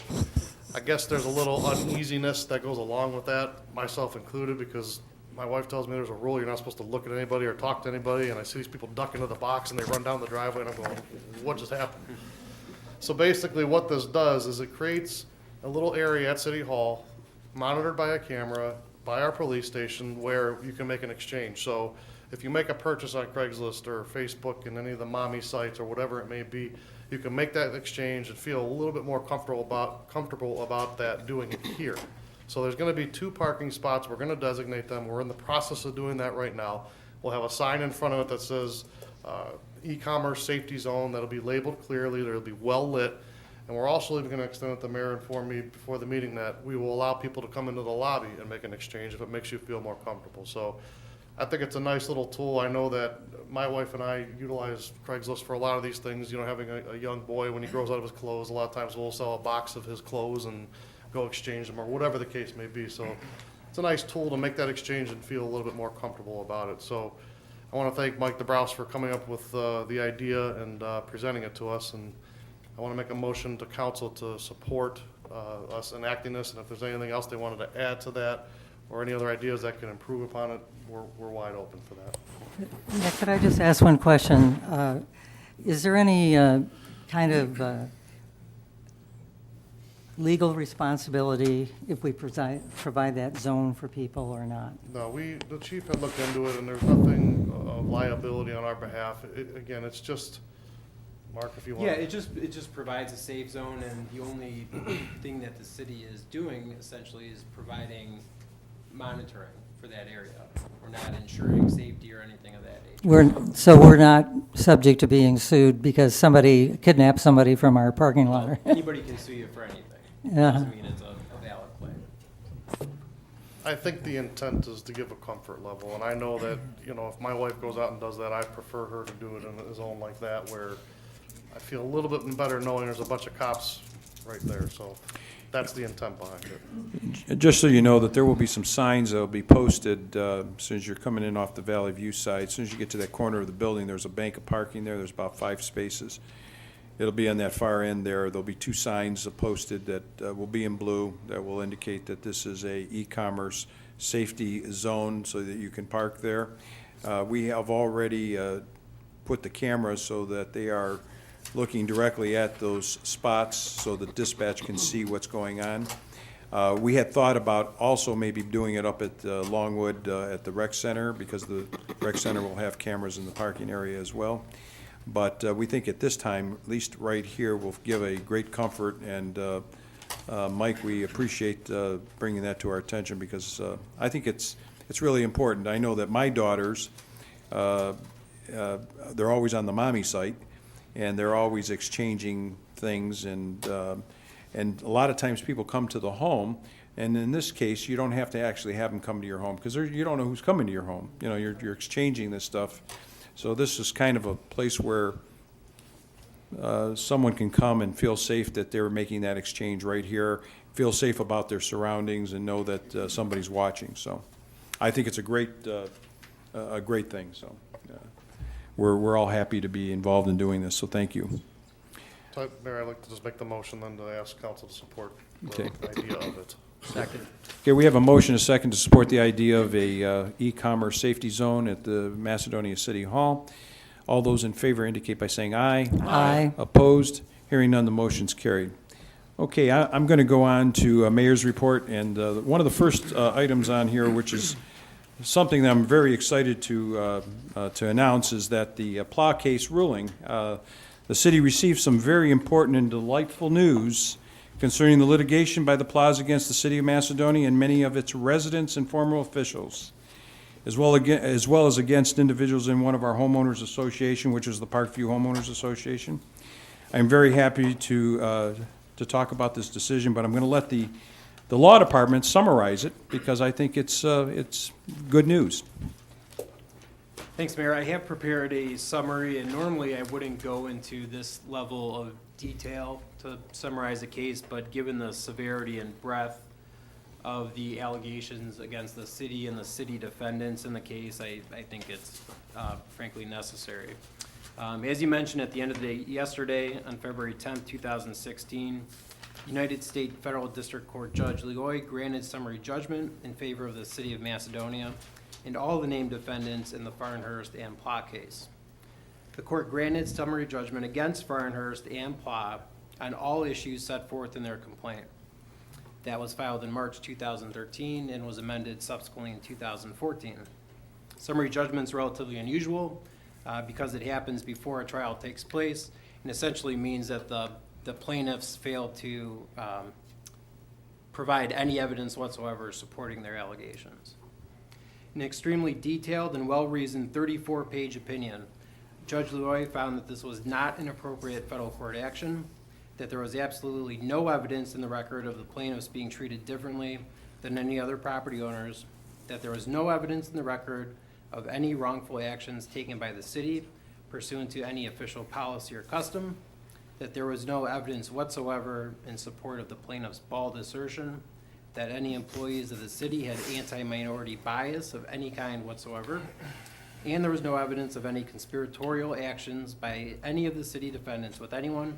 I guess there's a little uneasiness that goes along with that, myself included, because my wife tells me there's a rule, you're not supposed to look at anybody or talk to anybody, and I see these people duck into the box and they run down the driveway and I'm going, what just happened? So basically what this does is it creates a little area at City Hall, monitored by a camera, by our police station, where you can make an exchange. So if you make a purchase on Craigslist or Facebook and any of the mommy sites or whatever it may be, you can make that exchange and feel a little bit more comfortable about that, doing it here. So there's gonna be 2 parking spots, we're gonna designate them, we're in the process of doing that right now. We'll have a sign in front of it that says, e-commerce safety zone, that'll be labeled clearly, that'll be well lit. And we're also even gonna extend it, the mayor informed me before the meeting that we will allow people to come into the lobby and make an exchange if it makes you feel more comfortable. So I think it's a nice little tool. I know that my wife and I utilize Craigslist for a lot of these things, you know, having a young boy, when he grows out of his clothes, a lot of times we'll sell a box of his clothes and go exchange them, or whatever the case may be. So it's a nice tool to make that exchange and feel a little bit more comfortable about it. So I want to thank Mike DeBrous for coming up with the idea and presenting it to us. And I want to make a motion to council to support us enacting this. And if there's anything else they wanted to add to that, or any other ideas that can improve upon it, we're wide open for that. Yeah, could I just ask one question? Is there any kind of legal responsibility if we provide that zone for people or not? No, the chief had looked into it, and there's nothing of liability on our behalf. Again, it's just, Mark, if you want. Yeah, it just provides a safe zone, and the only thing that the city is doing essentially is providing monitoring for that area. We're not ensuring safety or anything of that nature. So we're not subject to being sued because somebody kidnapped somebody from our parking lot? Anybody can sue you for anything. Yeah. Doesn't mean it's a valid claim. I think the intent is to give a comfort level, and I know that, you know, if my wife goes out and does that, I prefer her to do it in a zone like that, where I feel a little bit better knowing there's a bunch of cops right there, so that's the intent behind it. Just so you know that there will be some signs that'll be posted as soon as you're coming in off the Valley View side. As soon as you get to that corner of the building, there's a bank of parking there. There's about 5 spaces. It'll be on that far end there. There'll be 2 signs posted that will be in blue that will indicate that this is a e-commerce safety zone so that you can park there. We have already put the cameras so that they are looking directly at those spots so that dispatch can see what's going on. We had thought about also maybe doing it up at Longwood at the rec center, because the rec center will have cameras in the parking area as well. But we think at this time, at least right here, will give a great comfort and Mike, we appreciate bringing that to our attention because I think it's really important. I know that my daughters, they're always on the mommy site, and they're always exchanging things, and a lot of times people come to the home, and in this case, you don't have to actually have them come to your home because you don't know who's coming to your home. You know, you're exchanging this stuff. So this is kind of a place where someone can come and feel safe that they're making that exchange right here, feel safe about their surroundings, and know that somebody's watching. So I think it's a great thing. So we're all happy to be involved in doing this. So thank you. So, Mayor, I'd like to just make the motion then to ask council to support Okay. the idea of it. Second. Okay, we have a motion, a second, to support the idea of a e-commerce safety zone at the Macedonia City Hall. All those in favor indicate by saying aye. Aye. Opposed? Hearing none, the motion's carried. Okay, I'm going to go on to Mayor's report, and one of the first items on here, which is something that I'm very excited to announce, is that the PLA case ruling. The city received some very important and delightful news concerning the litigation by the PLAs against the City of Macedonia and many of its residents and former officials, as well as against individuals in one of our homeowners association, which is the Parkview Homeowners Association. I'm very happy to talk about this decision, but I'm going to let the law department summarize it because I think it's good news. Thanks, Mayor. I have prepared a summary, and normally I wouldn't go into this level of detail to summarize the case, but given the severity and breadth of the allegations against the city and the city defendants in the case, I think it's frankly necessary. As you mentioned at the end of the day yesterday, on February 10th, 2016, United States Federal District Court Judge Leoy granted summary judgment in favor of the City of Macedonia and all the named defendants in the Farnhurst and PLA case. The court granted summary judgment against Farnhurst and PLA on all issues set forth in their complaint. That was filed in March 2013 and was amended subsequently in 2014. Summary judgment is relatively unusual because it happens before a trial takes place and essentially means that the plaintiffs failed to provide any evidence whatsoever supporting their allegations. An extremely detailed and well-reasoned 34-page opinion, Judge Leroy found that this was not an appropriate federal court action, that there was absolutely no evidence in the record of the plaintiffs being treated differently than any other property owners, that there was no evidence in the record of any wrongful actions taken by the city pursuant to any official policy or custom, that there was no evidence whatsoever in support of the plaintiff's bald assertion that any employees of the city had anti-minority bias of any kind whatsoever, and there was no evidence of any conspiratorial actions by any of the city defendants with anyone,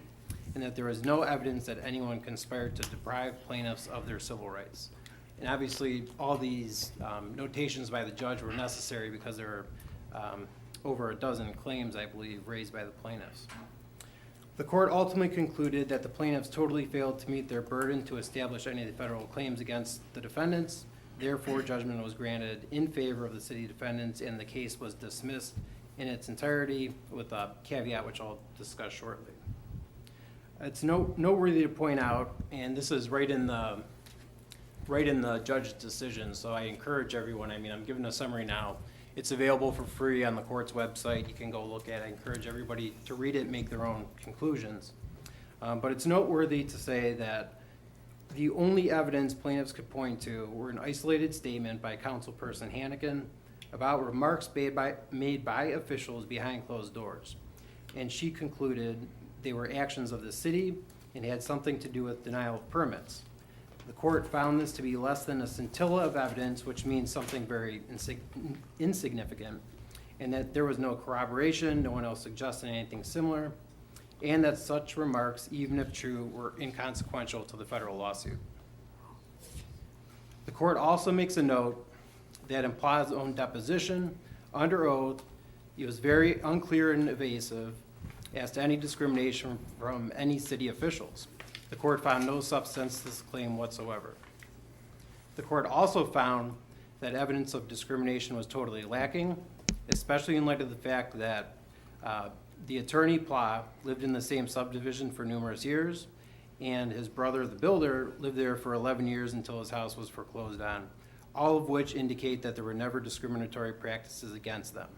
and that there was no evidence that anyone conspired to deprive plaintiffs of their civil rights. And obviously, all these notations by the judge were necessary because there were over a dozen claims, I believe, raised by the plaintiffs. The court ultimately concluded that the plaintiffs totally failed to meet their burden to establish any of the federal claims against the defendants. Therefore, judgment was granted in favor of the city defendants, and the case was dismissed in its entirety with a caveat which I'll discuss shortly. It's noteworthy to point out, and this is right in the judge's decision, so I encourage everyone, I'm giving a summary now. It's available for free on the court's website. You can go look at it. I encourage everybody to read it, make their own conclusions. But it's noteworthy to say that the only evidence plaintiffs could point to were an isolated statement by councilperson Hannigan about remarks made by officials behind closed doors. And she concluded they were actions of the city and had something to do with denial of permits. The court found this to be less than a scintilla of evidence, which means something very insignificant, and that there was no corroboration, no one else suggested anything similar, and that such remarks, even if true, were inconsequential to the federal lawsuit. The court also makes a note that in PLA's own deposition, under oath, he was very unclear and evasive as to any discrimination from any city officials. The court found no substance to this claim whatsoever. The court also found that evidence of discrimination was totally lacking, especially in light of the fact that the attorney PLA lived in the same subdivision for numerous years, and his brother, the builder, lived there for 11 years until his house was foreclosed on, all of which indicate that there were never discriminatory practices against them.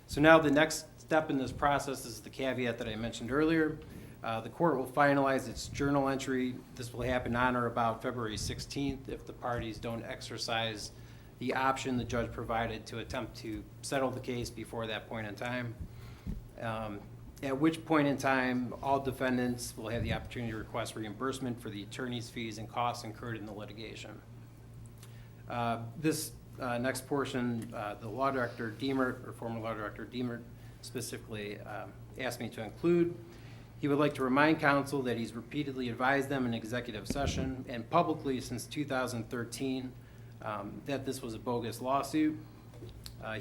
So now the next step in this process is the caveat that I mentioned earlier. The court will finalize its journal entry. This will happen on or about February 16th if the parties don't exercise the option the judge provided to attempt to settle the case before that point in time. At which point in time, all defendants will have the opportunity to request reimbursement for the attorney's fees and costs incurred in the litigation. This next portion, the law director Diemert, or former law director Diemert, specifically asked me to include. He would like to remind counsel that he's repeatedly advised them in executive session and publicly since 2013 that this was a bogus lawsuit.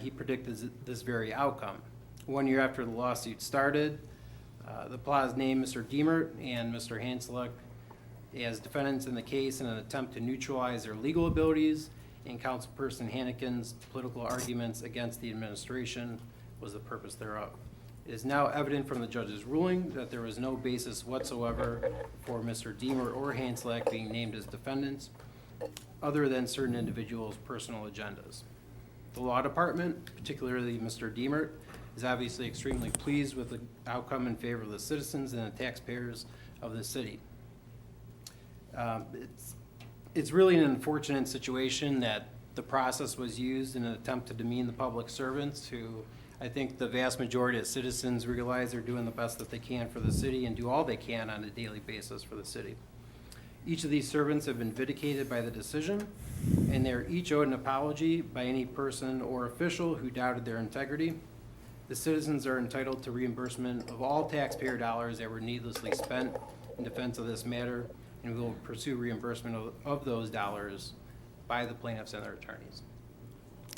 He predicted this very outcome. 1 year after the lawsuit started, the Plaza named Mr. Diemert and Mr. Hanselek as defendants in the case in an attempt to neutralize their legal abilities, and Councilperson Hannikin's political arguments against the administration was the purpose thereof. It is now evident from the judge's ruling that there was no basis whatsoever for Mr. Diemert or Hanselek being named as defendants, other than certain individuals' personal agendas. The law department, particularly Mr. Diemert, is obviously extremely pleased with the outcome in favor of the citizens and the taxpayers of the city. It's really an unfortunate situation that the process was used in an attempt to demean the public servants who I think the vast majority of citizens realize they're doing the best that they can for the city and do all they can on a daily basis for the city. Each of these servants have been vindicated by the decision, and they're each owed an apology by any person or official who doubted their integrity. The citizens are entitled to reimbursement of all taxpayer dollars that were needlessly spent in defense of this matter, and we will pursue reimbursement of those dollars by the plaintiffs and their attorneys.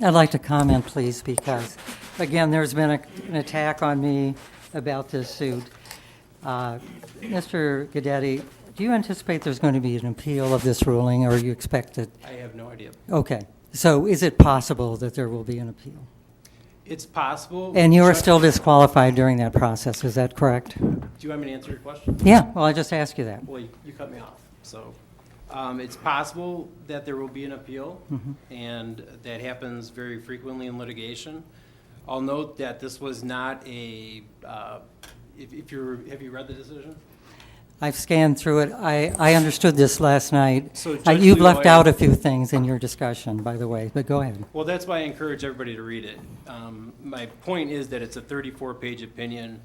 I'd like to comment, please, because, again, there's been an attack on me about this suit. Mr. Guidetti, do you anticipate there's going to be an appeal of this ruling, or you expect it? I have no idea. Okay. So is it possible that there will be an appeal? It's possible. And you are still disqualified during that process, is that correct? Do you want me to answer your question? Yeah, well, I just asked you that. Well, you cut me off. So it's possible that there will be an appeal, and that happens very frequently in litigation. I'll note that this was not a, have you read the decision? I've scanned through it. I understood this last night. So Judge You've left Leroy- out a few things in your discussion, by the way, but go ahead. Well, that's why I encourage everybody to read it. My point is that it's a 34-page opinion.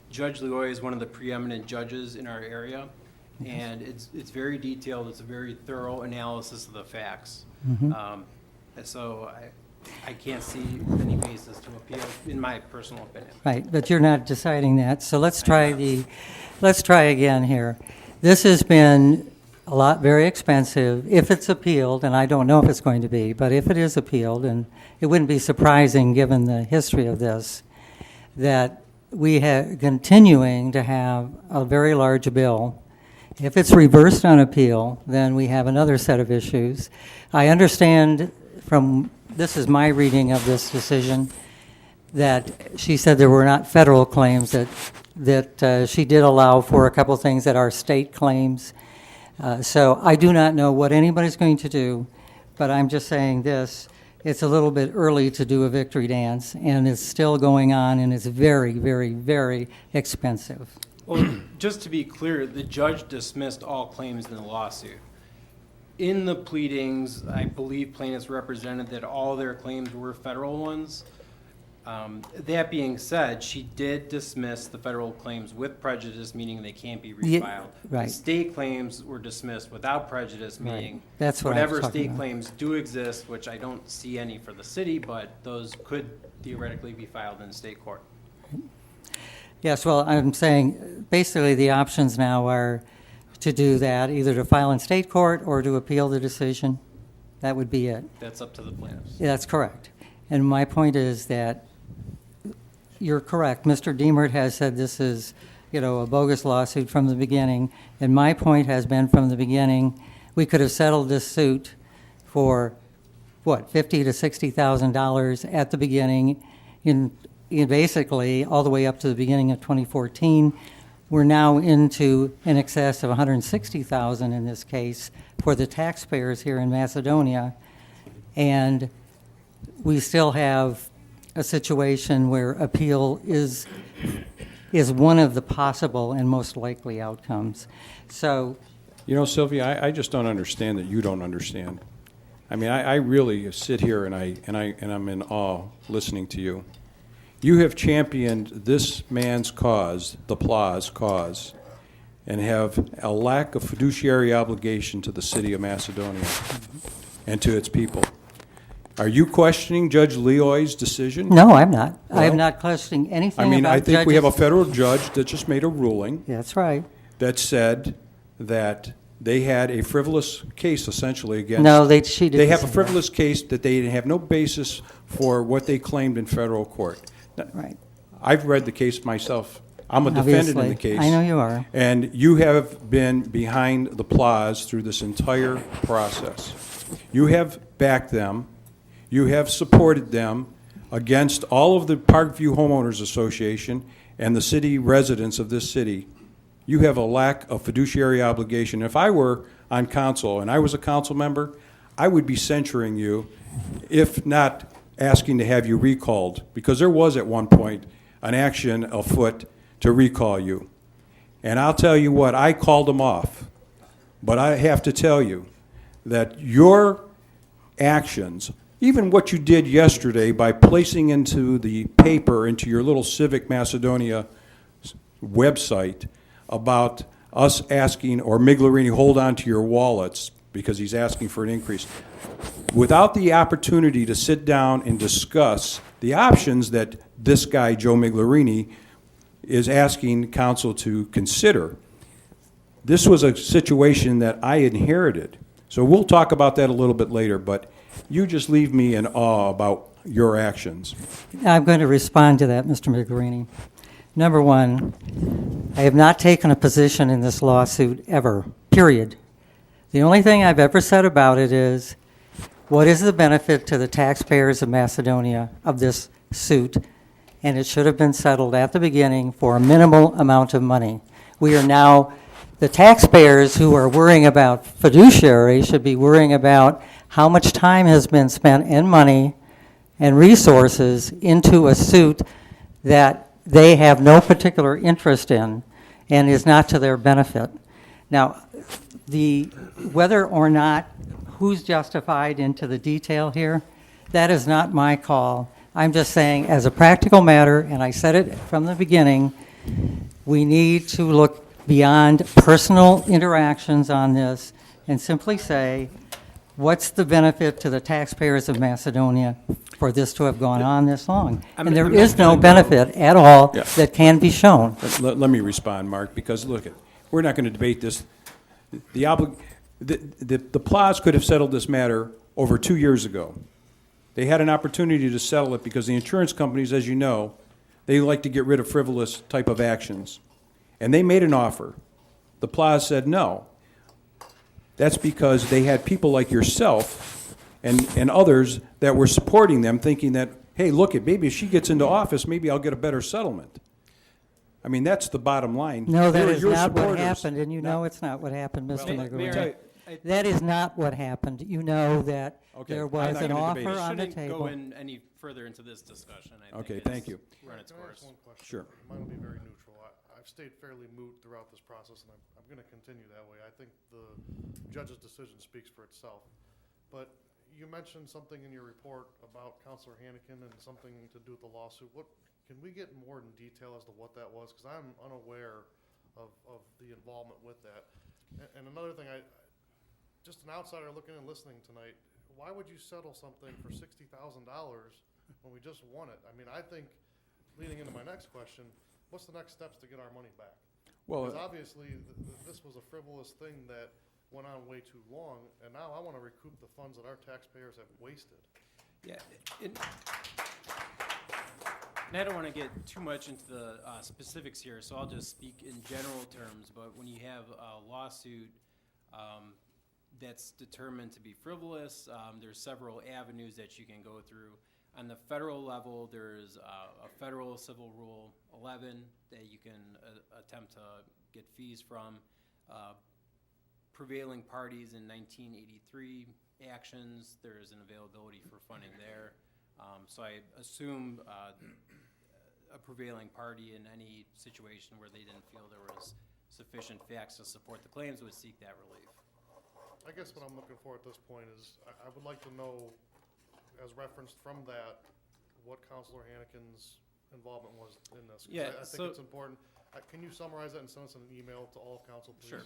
Judge Leroy is one of the preeminent judges in our area, and it's very detailed. It's a very thorough analysis of the facts. So I can't see any basis to appeal, in my personal opinion. Right, but you're not deciding that, so let's try again here. This has been very expensive. If it's appealed, and I don't know if it's going to be, but if it is appealed, and it wouldn't be surprising given the history of this, that we have continuing to have a very large bill. If it's reversed on appeal, then we have another set of issues. I understand this is my reading of this decision, that she said there were not federal claims, that she did allow for a couple things that are state claims. So I do not know what anybody's going to do, but I'm just saying this. It's a little bit early to do a victory dance, and it's still going on, and it's very, very, very expensive. Well, just to be clear, the judge dismissed all claims in the lawsuit. In the pleadings, I believe plaintiffs represented that all their claims were federal ones. That being said, she did dismiss the federal claims with prejudice, meaning they can't be refiled. Yeah, right. The state claims were dismissed without prejudice, meaning That's what I was whatever talking state about. claims do exist, which I don't see any for the city, but those could theoretically be filed in state court. Yes, well, I'm saying basically the options now are to do that, either to file in state court or to appeal the decision. That would be it. That's up to the plaintiffs. Yeah, that's correct. And my point is that you're correct. Mr. Diemert has said this is, a bogus lawsuit from the beginning. And my point has been from the beginning, we could have settled this suit for, $50,000 to $60,000 at the beginning, in basically all the way up to the beginning of 2014. we're now into in excess of 160,000 in this case for the taxpayers here in Macedonia. And we still have a situation where appeal is one of the possible and most likely outcomes. So, You know, Sylvia, I just don't understand that you don't understand. I mean, I really sit here and I'm in awe listening to you. You have championed this man's cause, the Pla's cause, and have a lack of fiduciary obligation to the city of Macedonia and to its people. Are you questioning Judge Leoy's decision? no, I'm not. I am Well, not questioning anything I mean, about I think we have a judges. federal judge that just made a ruling That's right. that said that they had a frivolous case essentially against. No, she didn't They have say a that. frivolous case that they have no basis for what they claimed in federal court. Now, Right. I've read the case myself. I'm a defendant in the Obviously. case. I know you are. And you have been behind the Plas through this entire process. You have backed them. You have supported them against all of the Parkview Homeowners Association and the city residents of this city. You have a lack of fiduciary obligation. If I were on council and I was a council member, I would be censuring you, if not asking to have you recalled, because there was at one point an action afoot to recall you. And I'll tell you what, I called them off. But I have to tell you that your actions, even what you did yesterday by placing into the paper, into your little Civic Macedonia website, about us asking, or Miglerini, hold on to your wallets because he's asking for an increase, without the opportunity to sit down and discuss the options that this guy, Joe Miglerini, is asking council to consider. This was a situation that I inherited. So we'll talk about that a little bit later, but you just leave me in awe about your actions. I'm going to respond to that, Mr. Miglerini. Number one, I have not taken a position in this lawsuit ever, period. The only thing I've ever said about it is, what is the benefit to the taxpayers of Macedonia of this suit? And it should have been settled at the beginning for a minimal amount of money. We are now, the taxpayers who are worrying about fiduciary should be worrying about how much time has been spent and money and resources into a suit that they have no particular interest in and is not to their benefit. Now, whether or not who's justified into the detail here, that is not my call. I'm just saying, as a practical matter, and I said it from the beginning, we need to look beyond personal interactions on this and simply say, what's the benefit to the taxpayers of Macedonia for this to have gone on this long? And there is no benefit at all Yeah. that can be shown. Let me respond, Mark, because look, we're not going to debate this. The Plas could have settled this matter over 2 years ago. They had an opportunity to settle it because the insurance companies, as you know, they like to get rid of frivolous type of actions. And they made an offer. The Plas said no. That's because they had people like yourself and others that were supporting them, thinking that, hey, look, maybe if she gets into office, maybe I'll get a better settlement. I mean, that's the bottom line. No, They that were is your not what supporters. happened, and you know it's not what happened, Mr. Mayor, Miglerini. I- That is not what happened. You know that Okay, there I'm was not an gonna offer debate it. on the Shouldn't go table. in any further into this discussion. I think Okay, it's thank you. Run its Can I ask course. one question? Sure. Mine will be very neutral. I've stayed fairly moot throughout this process, and I'm going to continue that way. I think the judge's decision speaks for itself. But you mentioned something in your report about Counselor Hannikin and something to do with the lawsuit. Can we get more in detail as to what that was? Because I'm unaware of the involvement with that. And another thing, just an outsider looking and listening tonight, why would you settle something for $60,000 when we just won it? I mean, I think, leading into my next question, what's the next steps to get our money back? Well, Because obviously, this was a frivolous thing that went on way too long, and now I want to recoup the funds that our taxpayers have wasted. Yeah, and I don't want to get too much into the specifics here, so I'll just speak in general terms. But when you have a lawsuit that's determined to be frivolous, there's several avenues that you can go through. On the federal level, there's a federal civil rule 11 that you can attempt to get fees from. Prevailing parties in 1983 actions, there is an availability for funding there. So I assume a prevailing party in any situation where they didn't feel there was sufficient facts to support the claims would seek that relief. I guess what I'm looking for at this point is, I would like to know, as referenced from that, what Counselor Hannikin's involvement was in this. 'Cause Yeah, I so- think it's important. Can you summarize that and send us an email to all council, please? Sure.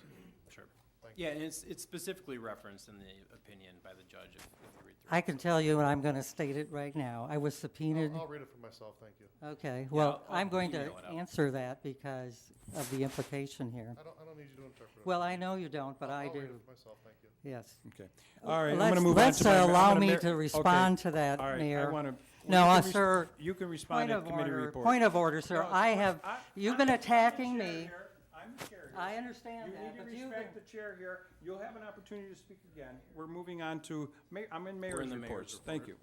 Thank you. Yeah, and it's specifically referenced in the opinion by the judge if you read through it. I can tell you, and I'm going to state it right now. I was subpoenaed. I'll read it for myself, thank you. Okay, well, I'll I'm going to email it out. answer that because of the implication here. I don't need you to interpret it. Well, I know you don't, but I I'll read do. it for myself, thank you. Yes. Okay. All right, I'm Let's- going to move on let's to my... I'm allow gonna me mar- to respond okay. to that, All right, Mayor. I want to... No, sir. You can respond Point at of committee order, report. point of order, sir. No, I have, you've been attacking me. I'm the chair here. I understand You that, need to but you've respect been, the chair here. You'll have an opportunity to speak again. We're moving on to, I'm in We're mayor's in the reports. mayor's Thank you.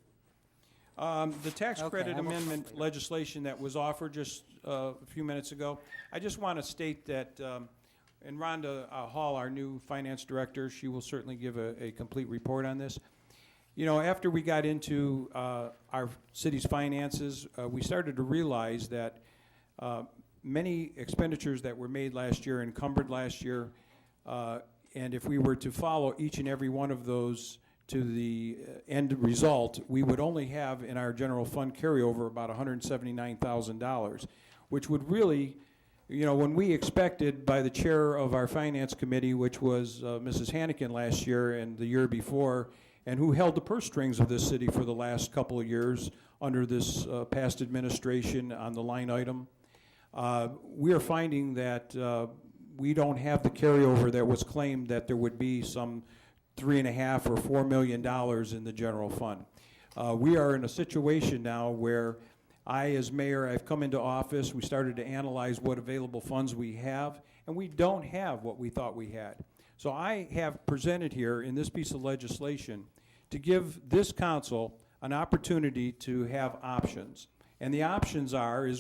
The tax Okay, credit I will amendment talk later. legislation that was offered just a few minutes ago, I just want to state that, and Rhonda Hall, our new finance director, she will certainly give a complete report on this. You know, after we got into our city's finances, we started to realize that many expenditures that were made last year, encumbered last year, and if we were to follow each and every one of those to the end result, we would only have in our general fund carryover about $179,000, which would really, you know, when we expected by the chair of our finance committee, which was Mrs. Hannikin last year and the year before, and who held the purse strings of this city for the last couple of years under this past administration on the line item, we are finding that we don't have the carryover that was claimed that there would be some $3.5 or $4 million in the general fund. We are in a situation now where I, as mayor, I've come into office, we started to analyze what available funds we have, and we don't have what we thought we had. So I have presented here in this piece of legislation to give this council an opportunity to have options. And the options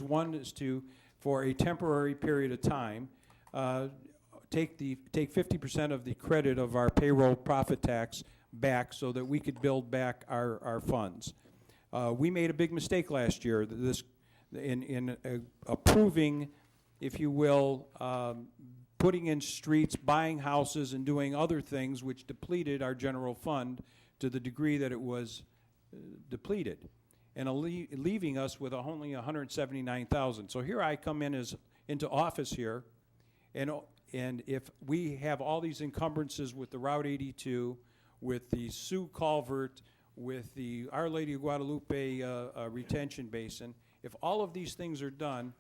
one is to, for a temporary period of time, take 50% of the credit of our payroll profit tax back so that we could build back our funds. We made a big mistake last year in approving, if you will, putting in streets, buying houses, and doing other things which depleted our general fund to the degree that it was depleted, and leaving us with only $179,000. So here I come into office here, and if we have all these encumbrances with the Route 82, with the Sioux Culvert, with the Our Lady of Guadalupe retention basin, if all of these things are done,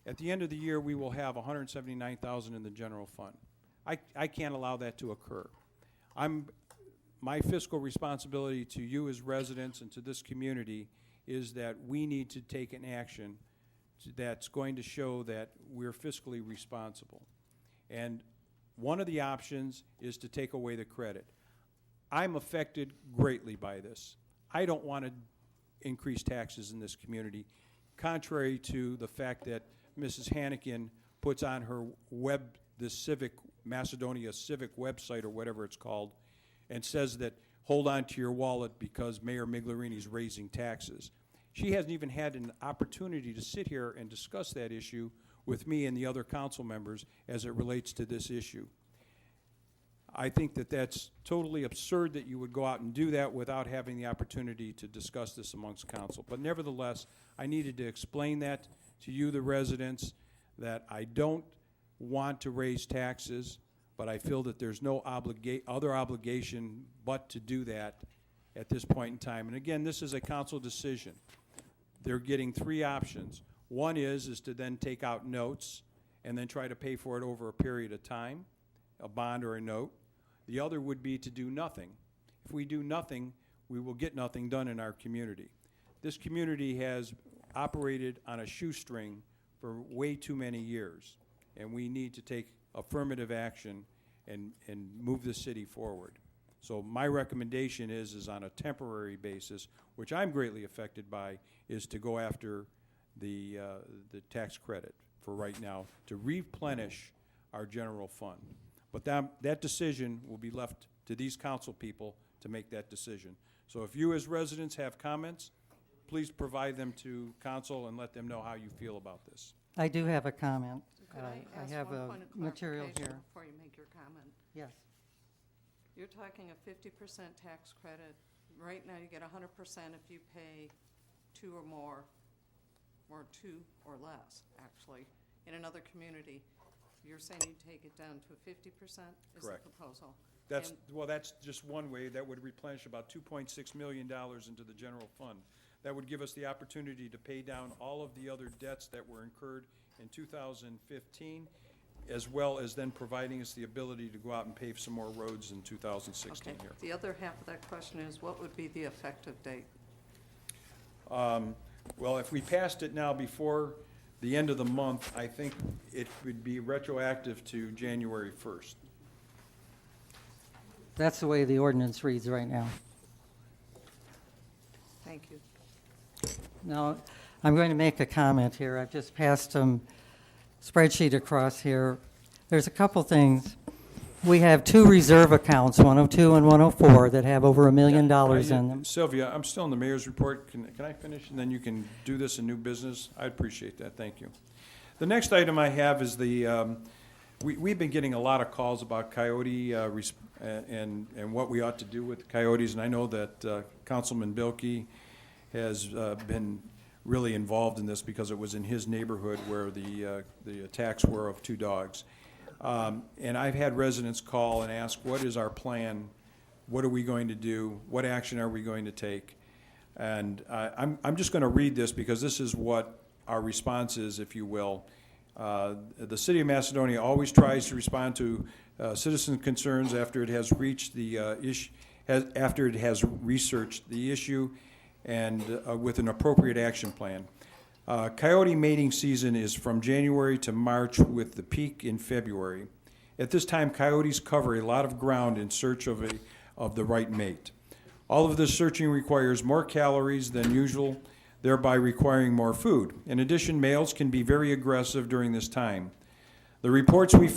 at the end of the year we will have $179,000 in the general fund. I can't allow that to occur. My fiscal responsibility to you as residents and to this community is that we need to take an action that's going to show that we're fiscally responsible. And one of the options is to take away the credit. I'm affected greatly by this. I don't want to increase taxes in this community, contrary to the fact that Mrs. Hannikin puts on her Macedonia Civic website or whatever it's called, and says that hold on to your wallet because Mayor Miglierini's raising taxes. She hasn't even had an opportunity to sit here and discuss that issue with me and the other council members as it relates to this issue. I think that that's totally absurd that you would go out and do that without having the opportunity to discuss this amongst council. But nevertheless, I needed to explain that to you, the residents, that I don't want to raise taxes, but I feel that there's no other obligation but to do that at this point in time. And again, this is a council decision. They're getting three options. One is to then take out notes and then try to pay for it over a period of time, a bond or a note. The other would be to do nothing. If we do nothing, we will get nothing done in our community. This community has operated on a shoestring for way too many years, and we need to take affirmative action and move the city forward. So my recommendation is on a temporary basis, which I'm greatly affected by, is to go after the tax credit for right now to replenish our general fund. But that decision will be left to these council people to make that decision. So if you as residents have comments, please provide them to council and let them know how you feel about this. I do have a comment. Could I ask have one a point of material clarification here. before you make your comment? Yes. You're talking a 50% tax credit. Right now, you get 100% if you pay 2 or more, or 2 or less, actually. In another community, you're saying you take it down to 50% is the Correct. proposal? That's, And- well, that's just one way. That would replenish about $2.6 million into the general fund. That would give us the opportunity to pay down all of the other debts that were incurred in 2015, as well as then providing us the ability to go out and pave some more roads in 2016 Okay. here. The other half of that question is, what would be the effective date? Well, if we passed it now before the end of the month, I think it would be retroactive to January 1st. That's the way the ordinance reads right now. Thank you. Now, I'm going to make a comment here. I've just passed some spreadsheet across here. There's a couple things. We have 2 reserve accounts, 102 and 104, that have over $1 million in them. Sylvia, I'm still in the mayor's report. Can I finish, and then you can do this in new business? I appreciate that. Thank you. The next item I have is we've been getting a lot of calls about coyote and what we ought to do with coyotes, and I know that Councilman Bilkey has been really involved in this because it was in his neighborhood where the attacks were of 2 dogs. And I've had residents call and ask, what is our plan? What are we going to do? What action are we going to take? And I'm just going to read this because this is what our response is, if you will. The City of Macedonia always tries to respond to citizen concerns after it has reached the issue, after it has researched the issue, and with an appropriate action plan. Coyote mating season is from January to March, with the peak in February. At this time, coyotes cover a lot of ground in search of the right mate. All of this searching requires more calories than usual, thereby requiring more food. In addition, males can be very aggressive during this time. The reports we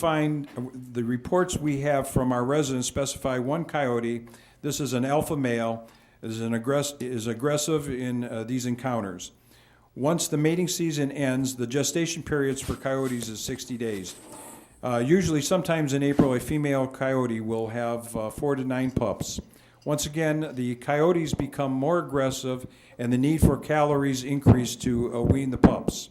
have from our residents specify one coyote, this is an alpha male, is aggressive in these encounters. Once the mating season ends, the gestation periods for coyotes is 60 days. Usually, sometimes in April, a female coyote will have 4 to 9 pups. Once again, the coyotes become more aggressive and the need for calories increase to wean the pups.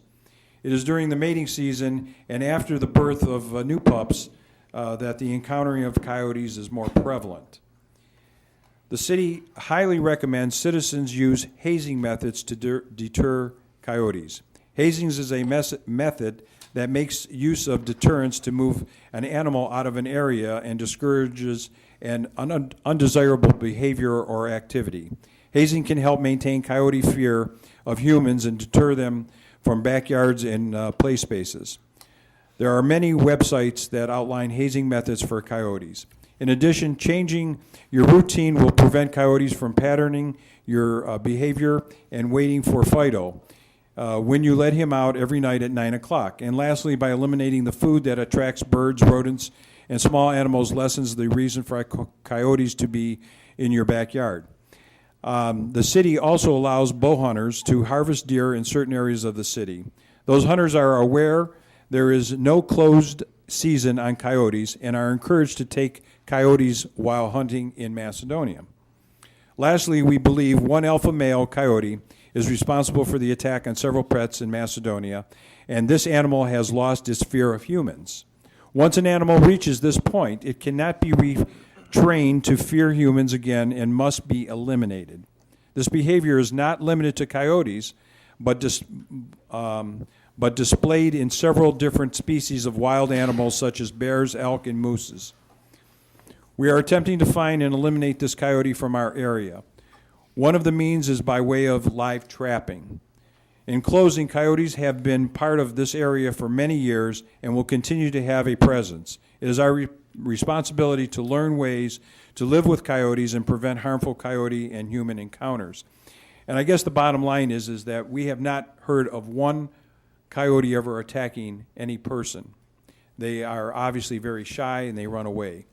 It is during the mating season and after the birth of new pups that the encountering of coyotes is more prevalent. The city highly recommends citizens use hazing methods to deter coyotes. Hazing is a method that makes use of deterrence to move an animal out of an area and discourages an undesirable behavior or activity. Hazing can help maintain coyote fear of humans and deter them from backyards and play spaces. There are many websites that outline hazing methods for coyotes. In addition, changing your routine will prevent coyotes from patterning your behavior and waiting for Fido when you let him out every night at 9 o'clock. And lastly, by eliminating the food that attracts birds, rodents, and small animals lessens the reason for coyotes to be in your backyard. The city also allows bow hunters to harvest deer in certain areas of the city. Those hunters are aware there is no closed season on coyotes and are encouraged to take coyotes while hunting in Macedonia. Lastly, we believe one alpha male coyote is responsible for the attack on several pets in Macedonia, and this animal has lost its fear of humans. Once an animal reaches this point, it cannot be retrained to fear humans again and must be eliminated. This behavior is not limited to coyotes, but displayed in several different species of wild animals such as bears, elk, and mooses. We are attempting to find and eliminate this coyote from our area. One of the means is by way of live trapping. In closing, coyotes have been part of this area for many years and will continue to have a presence. It is our responsibility to learn ways to live with coyotes and prevent harmful coyote and human encounters. And I guess the bottom line is that we have not heard of one coyote ever attacking any person. They are obviously very shy and they run away.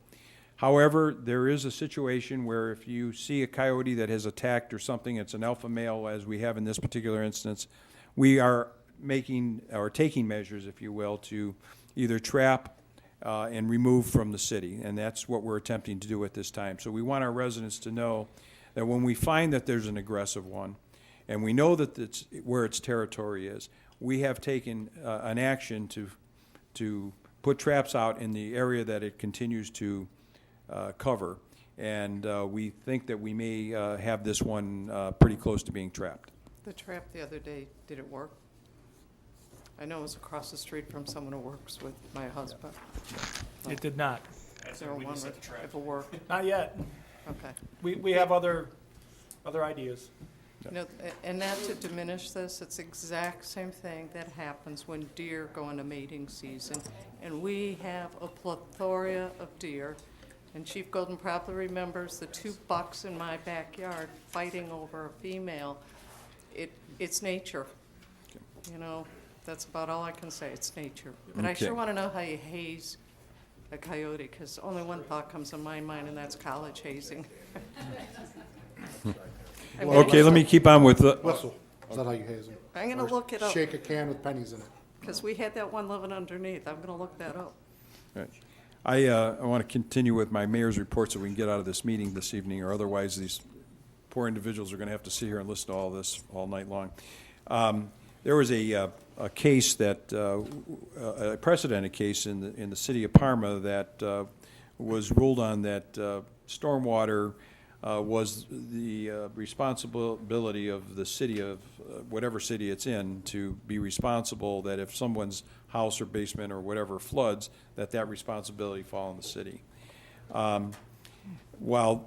However, there is a situation where if you see a coyote that has attacked or something, it's an alpha male, as we have in this particular instance, we are making or taking measures, if you will, to either trap and remove from the city. And that's what we're attempting to do at this time. So we want our residents to know that when we find that there's an aggressive one, and we know that it's where its territory is, we have taken an action to put traps out in the area that it continues to cover. And we think that we may have this one pretty close to being trapped. The trap the other day, did it work? I know it was across the street from someone who works with my husband. It did not. So I wonder if it worked. Not yet. Okay. We have other ideas. You know, and not to diminish this, it's the exact same thing that happens when deer go into mating season. And we have a plethora of deer. And Chief Golden probably remembers the 2 bucks in my backyard fighting over a female. It's nature. You know, that's about all I can say. It's nature. But I Okay. sure want to know how you haze a coyote, because only one thought comes in my mind, and that's college hazing. Okay, let me keep on with the, Whistle. Is that how you haze them? I'm going to look it up, Shake a can with pennies in it. because we had that one living underneath. I'm going to look that up. Right. I want to continue with my mayor's report so we can get out of this meeting this evening, or otherwise these poor individuals are going to have to sit here and listen to all this all night long. There was a case that, a precedented case in the city of Parma that was ruled on that stormwater was the responsibility of the city of whatever city it's in to be responsible, that if someone's house or basement or whatever floods, that responsibility fall on the city. While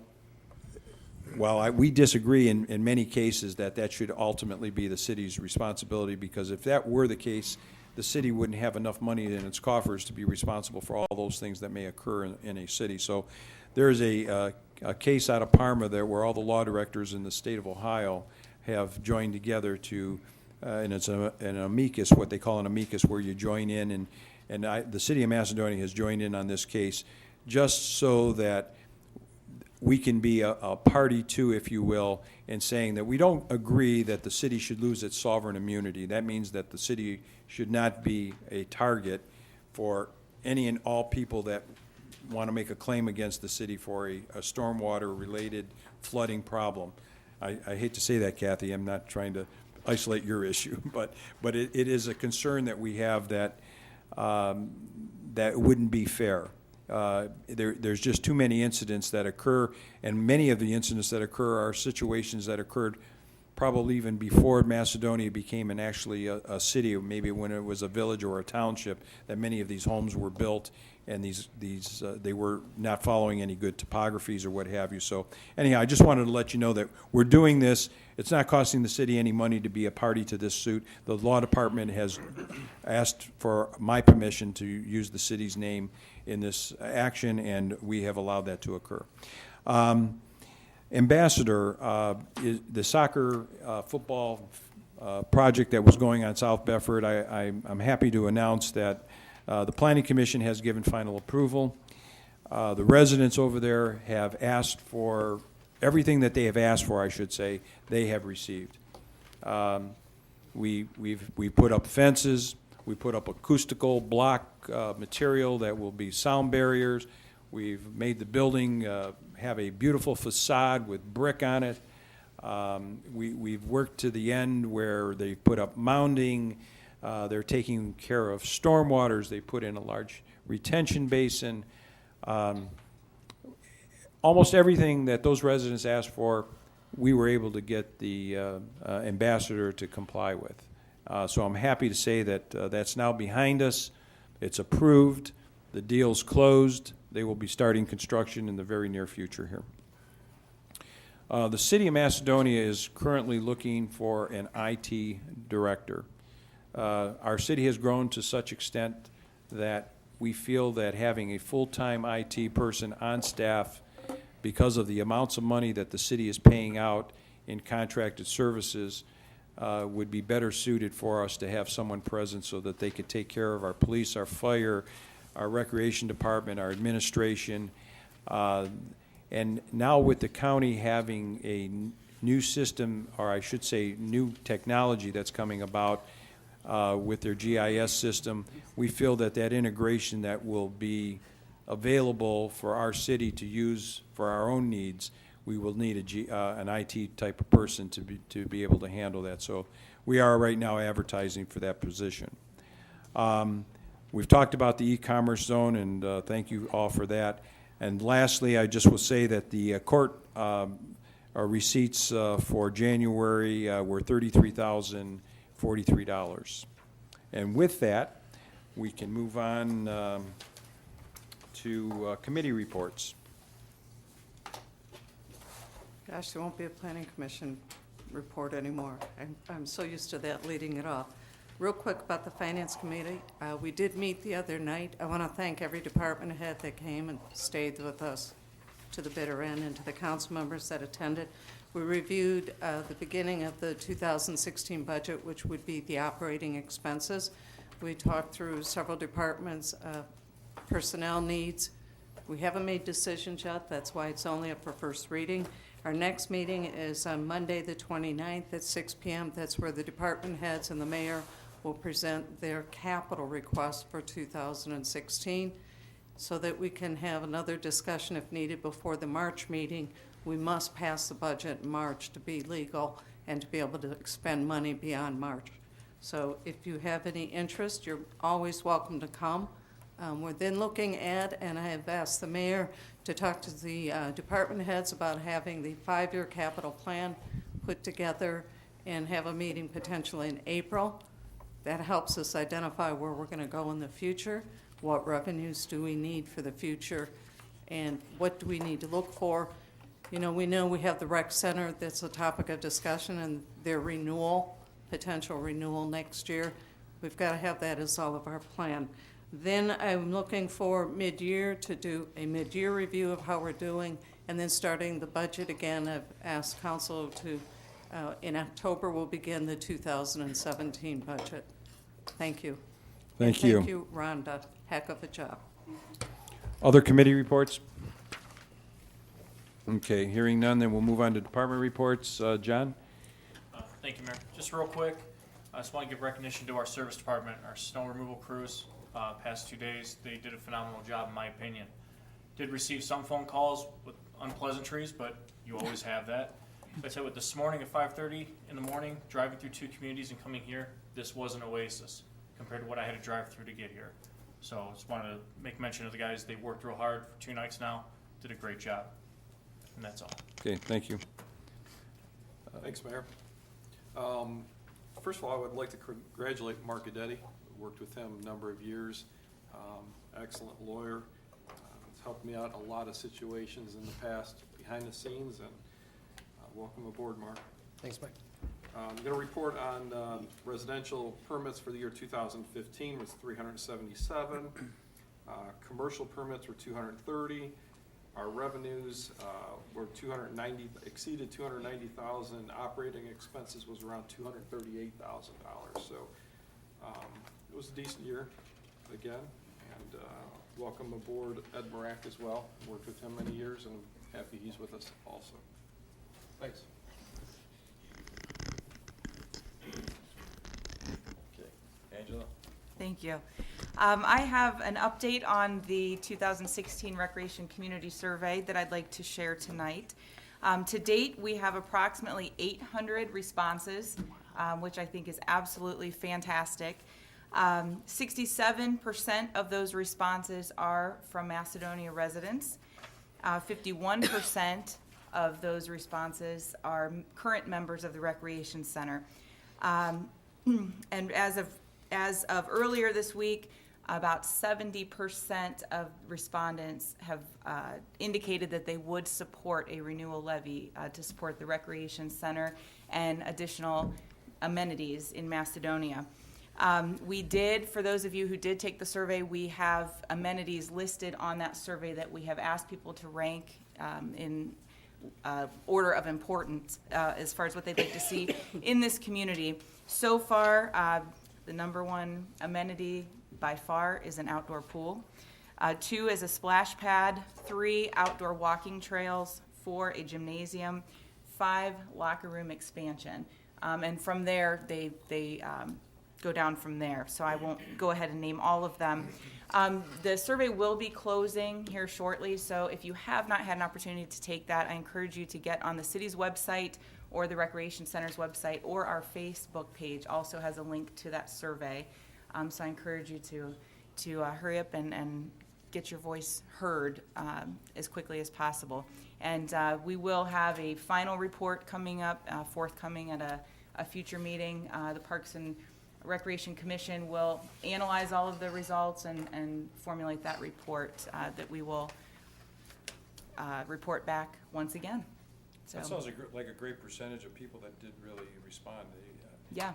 we disagree in many cases that should ultimately be the city's responsibility, because if that were the case, the city wouldn't have enough money in its coffers to be responsible for all those things that may occur in a city. So there's a case out of Parma there where all the law directors in the state of Ohio have joined together to, and it's an amicus, what they call an amicus, where you join in, and the city of Macedonia has joined in on this case just so that we can be a party to, if you will, in saying that we don't agree that the city should lose its sovereign immunity. That means that the city should not be a target for any and all people that want to make a claim against the city for a stormwater-related flooding problem. I hate to say that, Kathy. I'm not trying to isolate your issue, but it is a concern that we have that that wouldn't be fair. There's just too many incidents that occur, and many of the incidents that occur are situations that occurred probably even before Macedonia became actually a city, or maybe when it was a village or a township, that many of these homes were built, and they were not following any good topographies or what have you. So anyhow, I just wanted to let you know that we're doing this. It's not costing the city any money to be a party to this suit. The law department has asked for my permission to use the city's name in this action, and we have allowed that to occur. Ambassador, the soccer football project that was going on South Bedford, I'm happy to announce that the Planning Commission has given final approval. The residents over there have asked for everything that they have asked for, I should say, they have received. We put up fences. We put up acoustical block material that will be sound barriers. We've made the building have a beautiful facade with brick on it. We've worked to the end where they put up mounding. They're taking care of stormwaters. They put in a large retention basin. Almost everything that those residents asked for, we were able to get the ambassador to comply with. So I'm happy to say that that's now behind us. It's approved. The deal's closed. They will be starting construction in the very near future here. The city of Macedonia is currently looking for an IT director. Our city has grown to such extent that we feel that having a full-time IT person on staff, because of the amounts of money that the city is paying out in contracted services, would be better suited for us to have someone present so that they could take care of our police, our fire, our recreation department, our administration. And now with the county having a new system, or I should say new technology that's coming about with their GIS system, we feel that that integration that will be available for our city to use for our own needs, we will need an IT type of person to be able to handle that. So we are right now advertising for that position. We've talked about the e-commerce zone, and thank you all for that. And lastly, I just will say that the court receipts for January were $33,043. And with that, we can move on to committee reports. Gosh, there won't be a planning commission report anymore. I'm so used to that leading it off. Real quick about the finance committee, we did meet the other night. I want to thank every department head that came and stayed with us to the bitter end, and to the council members that attended. We reviewed the beginning of the 2016 budget, which would be the operating expenses. We talked through several departments' personnel needs. We haven't made decisions yet. That's why it's only up for first reading. Our next meeting is on Monday, the 29th at 6 p.m. That's where the department heads and the mayor will present their capital request for 2016 so that we can have another discussion if needed before the March meeting. We must pass the budget in March to be legal and to be able to expend money beyond March. So if you have any interest, you're always welcome to come. We're then looking at, and I have asked the mayor to talk to the department heads about having the 5-year capital plan put together and have a meeting potentially in April. That helps us identify where we're going to go in the future, what revenues do we need for the future, and what do we need to look for. You know we have the rec center that's a topic of discussion, and their renewal, potential renewal next year. We've got to have that as all of our plan. Then I'm looking for mid-year to do a mid-year review of how we're doing, and then starting the budget again. I've asked council to, in October, we'll begin the 2017 budget. Thank you. Thank you. Thank you, Rhonda. Heck of a job. Other committee reports? Okay, hearing none, then we'll move on to department reports. John? Thank you, Mayor. Just real quick, I just want to give recognition to our service department, our snow removal crews. Past 2 days, they did a phenomenal job, in my opinion. Did receive some phone calls with unpleasantries, but you always have that. Like I said, with this morning at 5:30 in the morning, driving through 2 communities and coming here, this was an oasis compared to what I had to drive through to get here. So I just wanted to make mention of the guys. They worked real hard for 2 nights now, did a great job. And that's all. Okay, thank you. Thanks, Mayor. First of all, I would like to congratulate Mark Gadetti. Worked with him a number of years. Excellent lawyer. He's helped me out in a lot of situations in the past behind the scenes, and welcome aboard, Mark. Thanks, Mike. I'm going to report on residential permits for the year 2015 was 377. Commercial permits were 230. Our revenues were exceeded 290,000. Operating expenses was around $238,000. So it was a decent year again. And welcome aboard Ed Marak as well. Worked with him many years, and I'm happy he's with us also. Thanks. Okay, Angela. Thank you. I have an update on the 2016 Recreation Community Survey that I'd like to share tonight. To date, we have approximately 800 responses, which I think is absolutely fantastic. 67% of those responses are from Macedonia residents. 51% of those responses are current members of the Recreation Center. And as of earlier this week, about 70% of respondents have indicated that they would support a renewal levy to support the Recreation Center and additional amenities in Macedonia. We did, for those of you who did take the survey, we have amenities listed on that survey that we have asked people to rank in order of importance as far as what they'd like to see in this community. So far, the number one amenity by far is an outdoor pool. 2 is a splash pad, 3 outdoor walking trails, 4 a gymnasium, 5 locker room expansion. And from there, they go down from there. So I won't go ahead and name all of them. The survey will be closing here shortly, so if you have not had an opportunity to take that, I encourage you to get on the city's website or the Recreation Center's website, or our Facebook page also has a link to that survey. So I encourage you to hurry up and get your voice heard as quickly as possible. And we will have a final report coming up, forthcoming at a future meeting. The Parks and Recreation Commission will analyze all of the results and formulate that report that we will report back once again. So, That sounds like a great percentage of people that did really respond. yeah.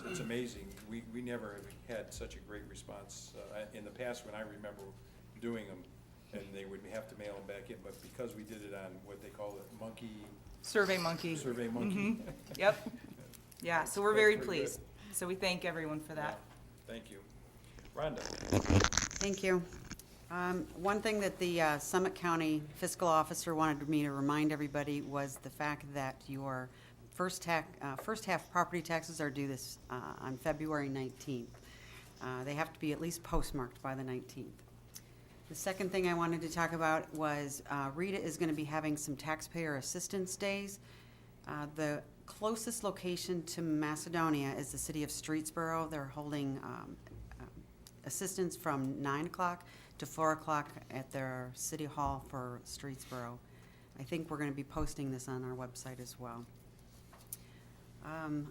It's amazing. We never have had such a great response. In the past, when I remember doing them, and they would have to mail them back in, but because we did it on what they call it, Survey Monkey. Survey Monkey. Mhm. Yep. Yeah, so we're That's very pretty pleased. So we thank everyone for that. Thank you. Rhonda? Thank you. One thing that the Summit County Fiscal Officer wanted me to remind everybody was the fact that your first half property taxes are due this on February 19th. They have to be at least postmarked by the 19th. The second thing I wanted to talk about was Rita is going to be having some taxpayer assistance days. The closest location to Macedonia is the city of Streetsboro. They're holding assistance from 9 o'clock to 4 o'clock at their city hall for Streetsboro. I think we're going to be posting this on our website as well.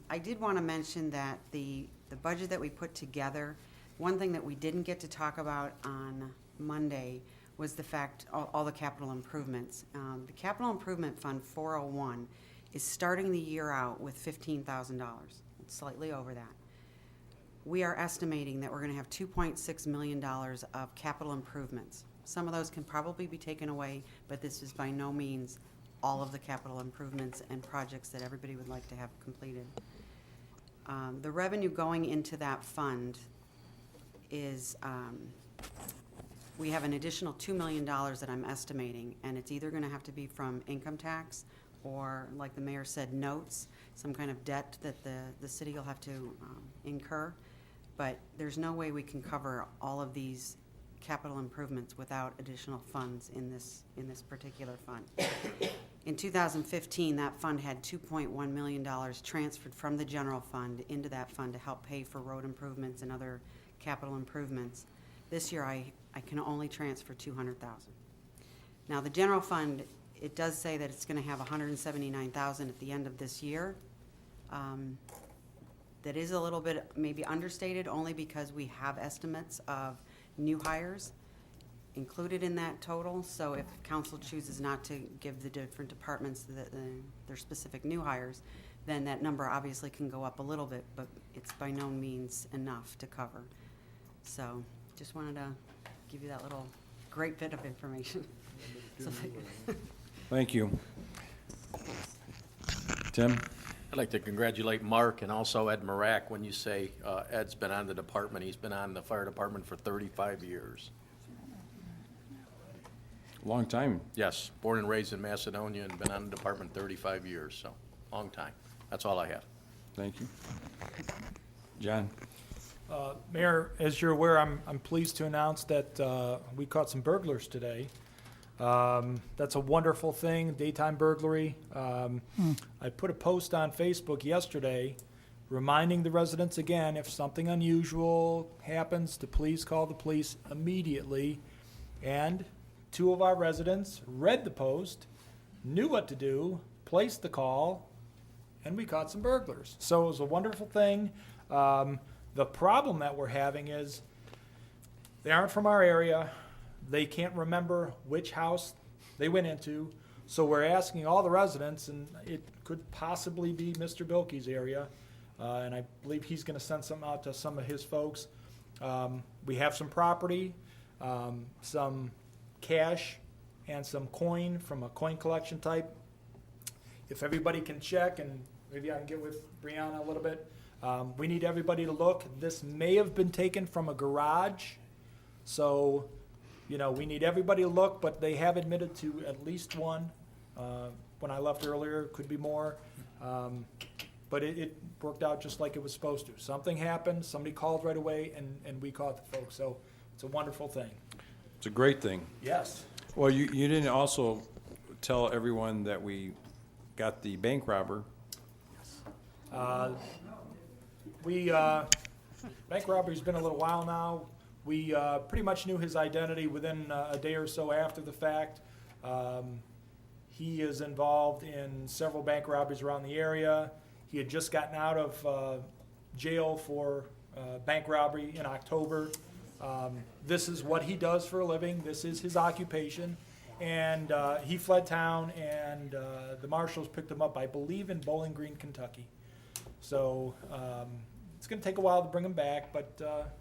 I did want to mention that the budget that we put together, one thing that we didn't get to talk about on Monday was the fact, all the capital improvements. The Capital Improvement Fund 401 is starting the year out with $15,000. It's slightly over that. We are estimating that we're going to have $2.6 million of capital improvements. Some of those can probably be taken away, but this is by no means all of the capital improvements and projects that everybody would like to have completed. The revenue going into that fund is, we have an additional $2 million that I'm estimating, and it's either going to have to be from income tax or, like the mayor said, notes, some kind of debt that the city will have to incur. But there's no way we can cover all of these capital improvements without additional funds in this particular fund. In 2015, that fund had $2.1 million transferred from the general fund into that fund to help pay for road improvements and other capital improvements. This year, I can only transfer $200,000. Now, the general fund, it does say that it's going to have $179,000 at the end of this year. That is a little bit maybe understated, only because we have estimates of new hires included in that total. So if council chooses not to give the different departments their specific new hires, then that number obviously can go up a little bit, but it's by no means enough to cover. So just wanted to give you that little great bit of information. Thank you. Tim? I'd like to congratulate Mark and also Ed Marak. When you say Ed's been on the department, he's been on the fire department for 35 years. Long time. Yes, born and raised in Macedonia and been on the department 35 years, so long time. That's all I have. Thank you. John? Mayor, as you're aware, I'm pleased to announce that we caught some burglars today. That's a wonderful thing, daytime burglary. I put a post on Facebook yesterday reminding the residents again, if something unusual happens, to please call the police immediately. And 2 of our residents read the post, knew what to do, placed the call, and we caught some burglars. So it was a wonderful thing. The problem that we're having is they aren't from our area. They can't remember which house they went into. So we're asking all the residents, and it could possibly be Mr. Bilkey's area, and I believe he's going to send some out to some of his folks. We have some property, some cash, and some coin from a coin collection type. If everybody can check, and maybe I can get with Brianna a little bit, we need everybody to look. This may have been taken from a garage, so we need everybody to look, but they have admitted to at least one. When I left earlier, could be more. But it worked out just like it was supposed to. Something happened, somebody called right away, and we caught the folks. So it's a wonderful thing. It's a great thing. Yes. Well, you didn't also tell everyone that we got the bank robber. Bank robbery's been a little while now. We pretty much knew his identity within a day or so after the fact. He is involved in several bank robberies around the area. He had just gotten out of jail for bank robbery in October. This is what he does for a living. This is his occupation. And he fled town, and the marshals picked him up, I believe, in Bowling Green, Kentucky. So it's going to take a while to bring him back, but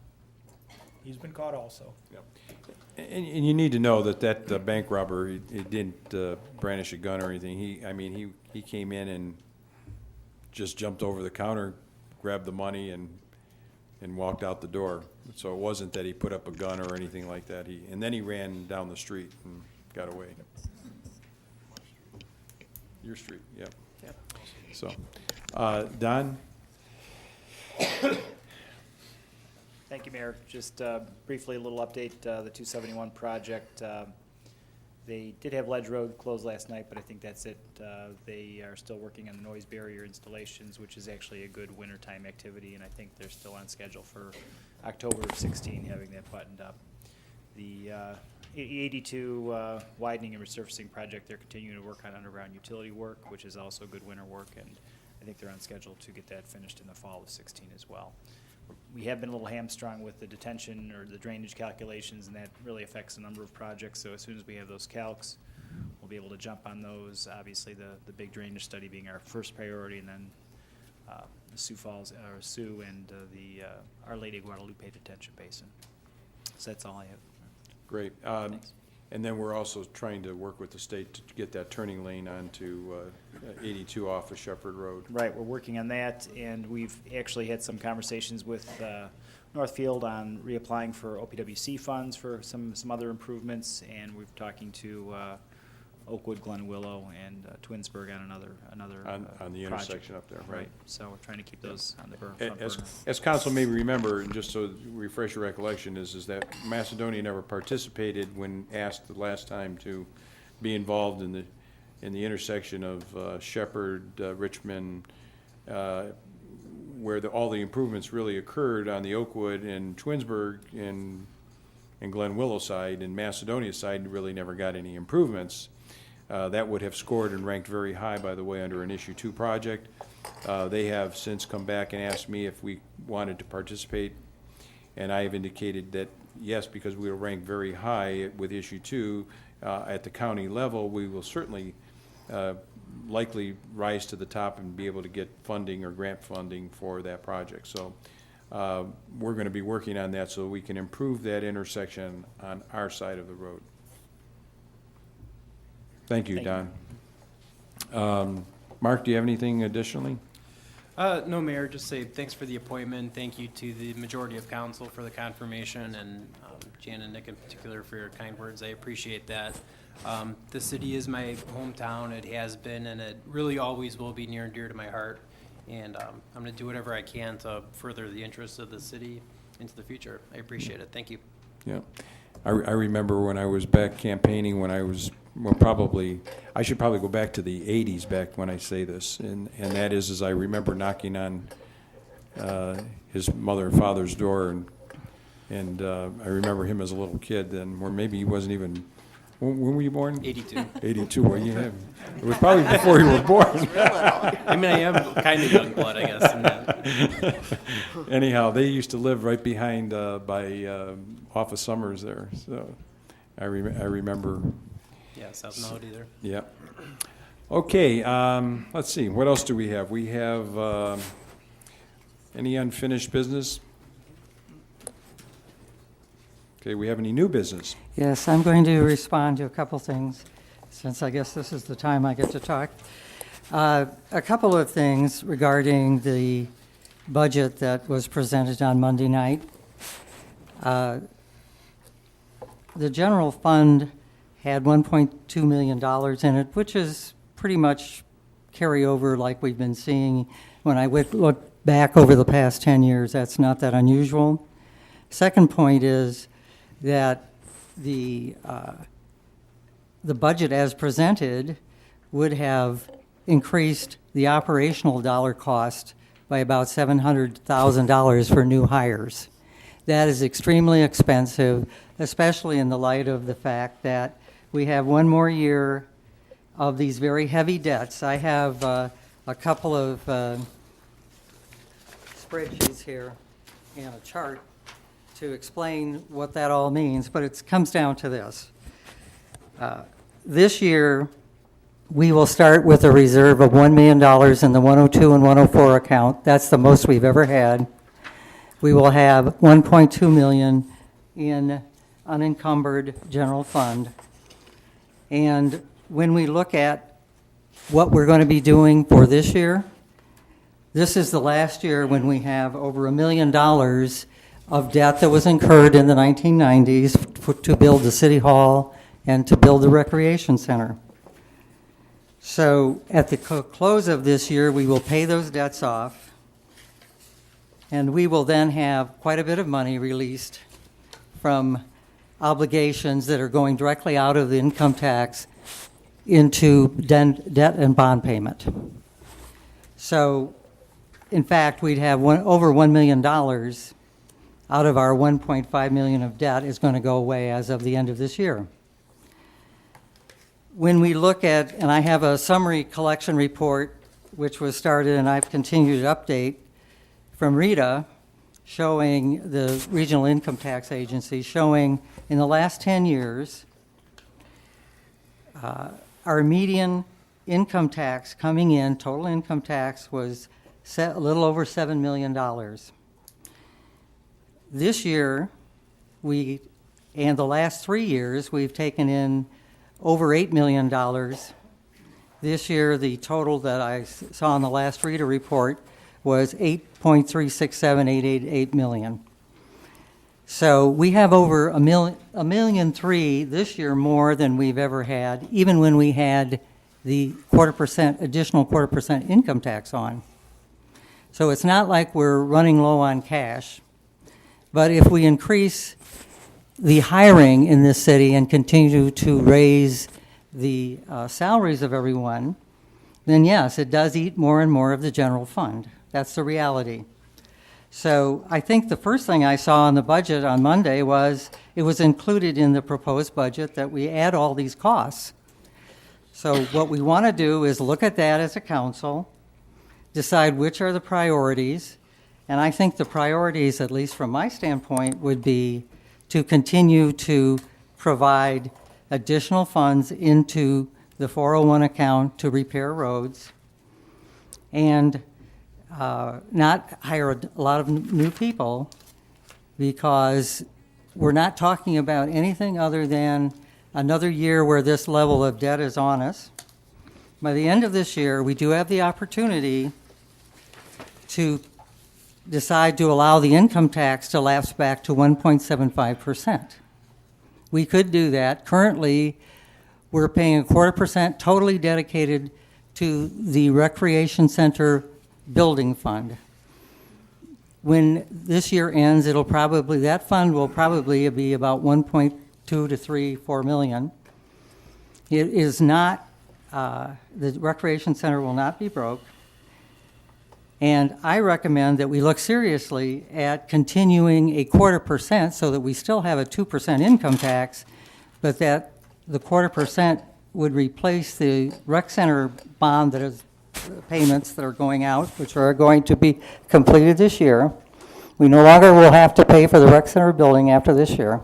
he's been caught also. Yep. And you need to know that bank robber, he didn't brandish a gun or anything. He came in and just jumped over the counter, grabbed the money, and walked out the door. So it wasn't that he put up a gun or anything like that. And then he ran down the street and got away. Your street, yep. So, Don? Thank you, Mayor. Just briefly, a little update, the 271 project. They did have Ledge Road closed last night, but I think that's it. They are still working on the noise barrier installations, which is actually a good wintertime activity, and I think they're still on schedule for October of 16, having that buttoned up. The 82 widening and resurfacing project, they're continuing to work on underground utility work, which is also good winter work, and I think they're on schedule to get that finished in the fall of 16 as well. We have been a little hamstrung with the detention or the drainage calculations, and that really affects a number of projects. So as soon as we have those calcs, we'll be able to jump on those. Obviously, the big drainage study being our first priority, and then the Sioux Falls, or Sioux, and the Our Lady of Guadalupe detention basin. So that's all I have. Great. Thanks. And then we're also trying to work with the state to get that turning lane onto 82 off of Shepherd Road. Right, we're working on that, and we've actually had some conversations with Northfield on reapplying for OPWC funds for some other improvements, and we're talking to Oakwood, Glen Willow, and Twinsburg on another on the project. intersection up there, right? So we're trying to keep those on the front burner. As council may remember, and just so refresh your recollection, is that Macedonia never participated when asked the last time to be involved in the intersection of Shepherd, Richmond, where all the improvements really occurred on the Oakwood and Twinsburg and Glen Willow side, and Macedonia side really never got any improvements. That would have scored and ranked very high, by the way, under an Issue 2 project. They have since come back and asked me if we wanted to participate, and I have indicated that yes, because we were ranked very high with Issue 2 at the county level, we will certainly likely rise to the top and be able to get funding or grant funding for that project. So we're going to be working on that so we can improve that intersection on our side of the road. Thank you, Don. Mark, do you have anything additionally? No, Mayor, just say thanks for the appointment. Thank you to the majority of council for the confirmation, and Jan and Nick in particular for your kind words. I appreciate that. The city is my hometown. It has been, and it really always will be near and dear to my heart. And I'm going to do whatever I can to further the interests of the city into the future. I appreciate it. Thank you. Yeah. I remember when I was back campaigning, when I was, I should probably go back to the 80s back when I say this, and that is I remember knocking on his mother and father's door, and I remember him as a little kid, or maybe he wasn't even, when were you born? 82. 82, well, you have, it was probably before you were born. I mean, I am kind of young blood, I guess. In that. Anyhow, they used to live right behind off of Summers there, so I remember. Yeah, South Mahout either. Yeah. Okay, let's see, what else do we have? We have Any unfinished business? Okay, we have any new business? Yes, I'm going to respond to a couple things, since I guess this is the time I get to talk. A couple of things regarding the budget that was presented on Monday night. The general fund had $1.2 million in it, which is pretty much carryover like we've been seeing. When I look back over the past 10 years, that's not that unusual. Second point is that the budget as presented would have increased the operational dollar cost by about $700,000 for new hires. That is extremely expensive, especially in the light of the fact that we have one more year of these very heavy debts. I have a couple of spreadsheets here and a chart to explain what that all means, but it comes down to this. This year, we will start with a reserve of $1 million in the 102 and 104 account. That's the most we've ever had. We will have $1.2 million in unencumbered general fund. And when we look at what we're going to be doing for this year, this is the last year when we have over $1 million of debt that was incurred in the 1990s to build the city hall and to build the recreation center. So at the close of this year, we will pay those debts off, and we will then have quite a bit of money released from obligations that are going directly out of the income tax into debt and bond payment. So, in fact, we'd have over $1 million out of our $1.5 million of debt is going to go away as of the end of this year. When we look at, and I have a summary collection report which was started and I've continued to update from Rita, showing the Regional Income Tax Agency, showing in the last 10 years, our median income tax coming in, total income tax, was a little over $7 million. This year, and the last 3 years, we've taken in over $8 million. This year, the total that I saw in the last reader report was $8.367888 million. So we have over $1.3 million this year more than we've ever had, even when we had the additional 0.25% income tax on. So it's not like we're running low on cash. But if we increase the hiring in this city and continue to raise the salaries of everyone, then yes, it does eat more and more of the general fund. That's the reality. So I think the first thing I saw in the budget on Monday was it was included in the proposed budget that we add all these costs. So what we want to do is look at that as a council, decide which are the priorities, and I think the priorities, at least from my standpoint, would be to continue to provide additional funds into the 401 account to repair roads, and not hire a lot of new people, because we're not talking about anything other than another year where this level of debt is on us. By the end of this year, we do have the opportunity to decide to allow the income tax to lapse back to 1.75%. We could do that. Currently, we're paying 0.25% totally dedicated to the recreation center building fund. When this year ends, that fund will probably be about 1.2 to 4 million. It is not, the recreation center will not be broke. And I recommend that we look seriously at continuing a 0.25% so that we still have a 2% income tax, but that the 0.25% would replace the rec center bond that is payments that are going out, which are going to be completed this year. We no longer will have to pay for the rec center building after this year.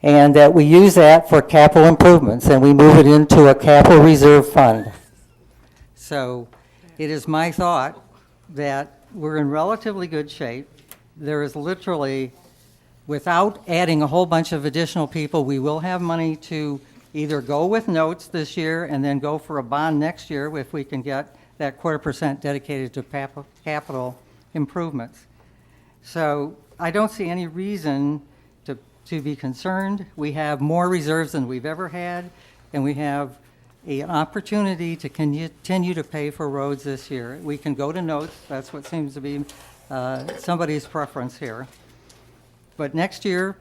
And that we use that for capital improvements, and we move it into a capital reserve fund. So it is my thought that we're in relatively good shape. There is literally, without adding a whole bunch of additional people, we will have money to either go with notes this year and then go for a bond next year if we can get that 0.25% dedicated to capital improvements. So I don't see any reason to be concerned. We have more reserves than we've ever had, and we have an opportunity to continue to pay for roads this year. We can go to notes. That's what seems to be somebody's preference here. But next year,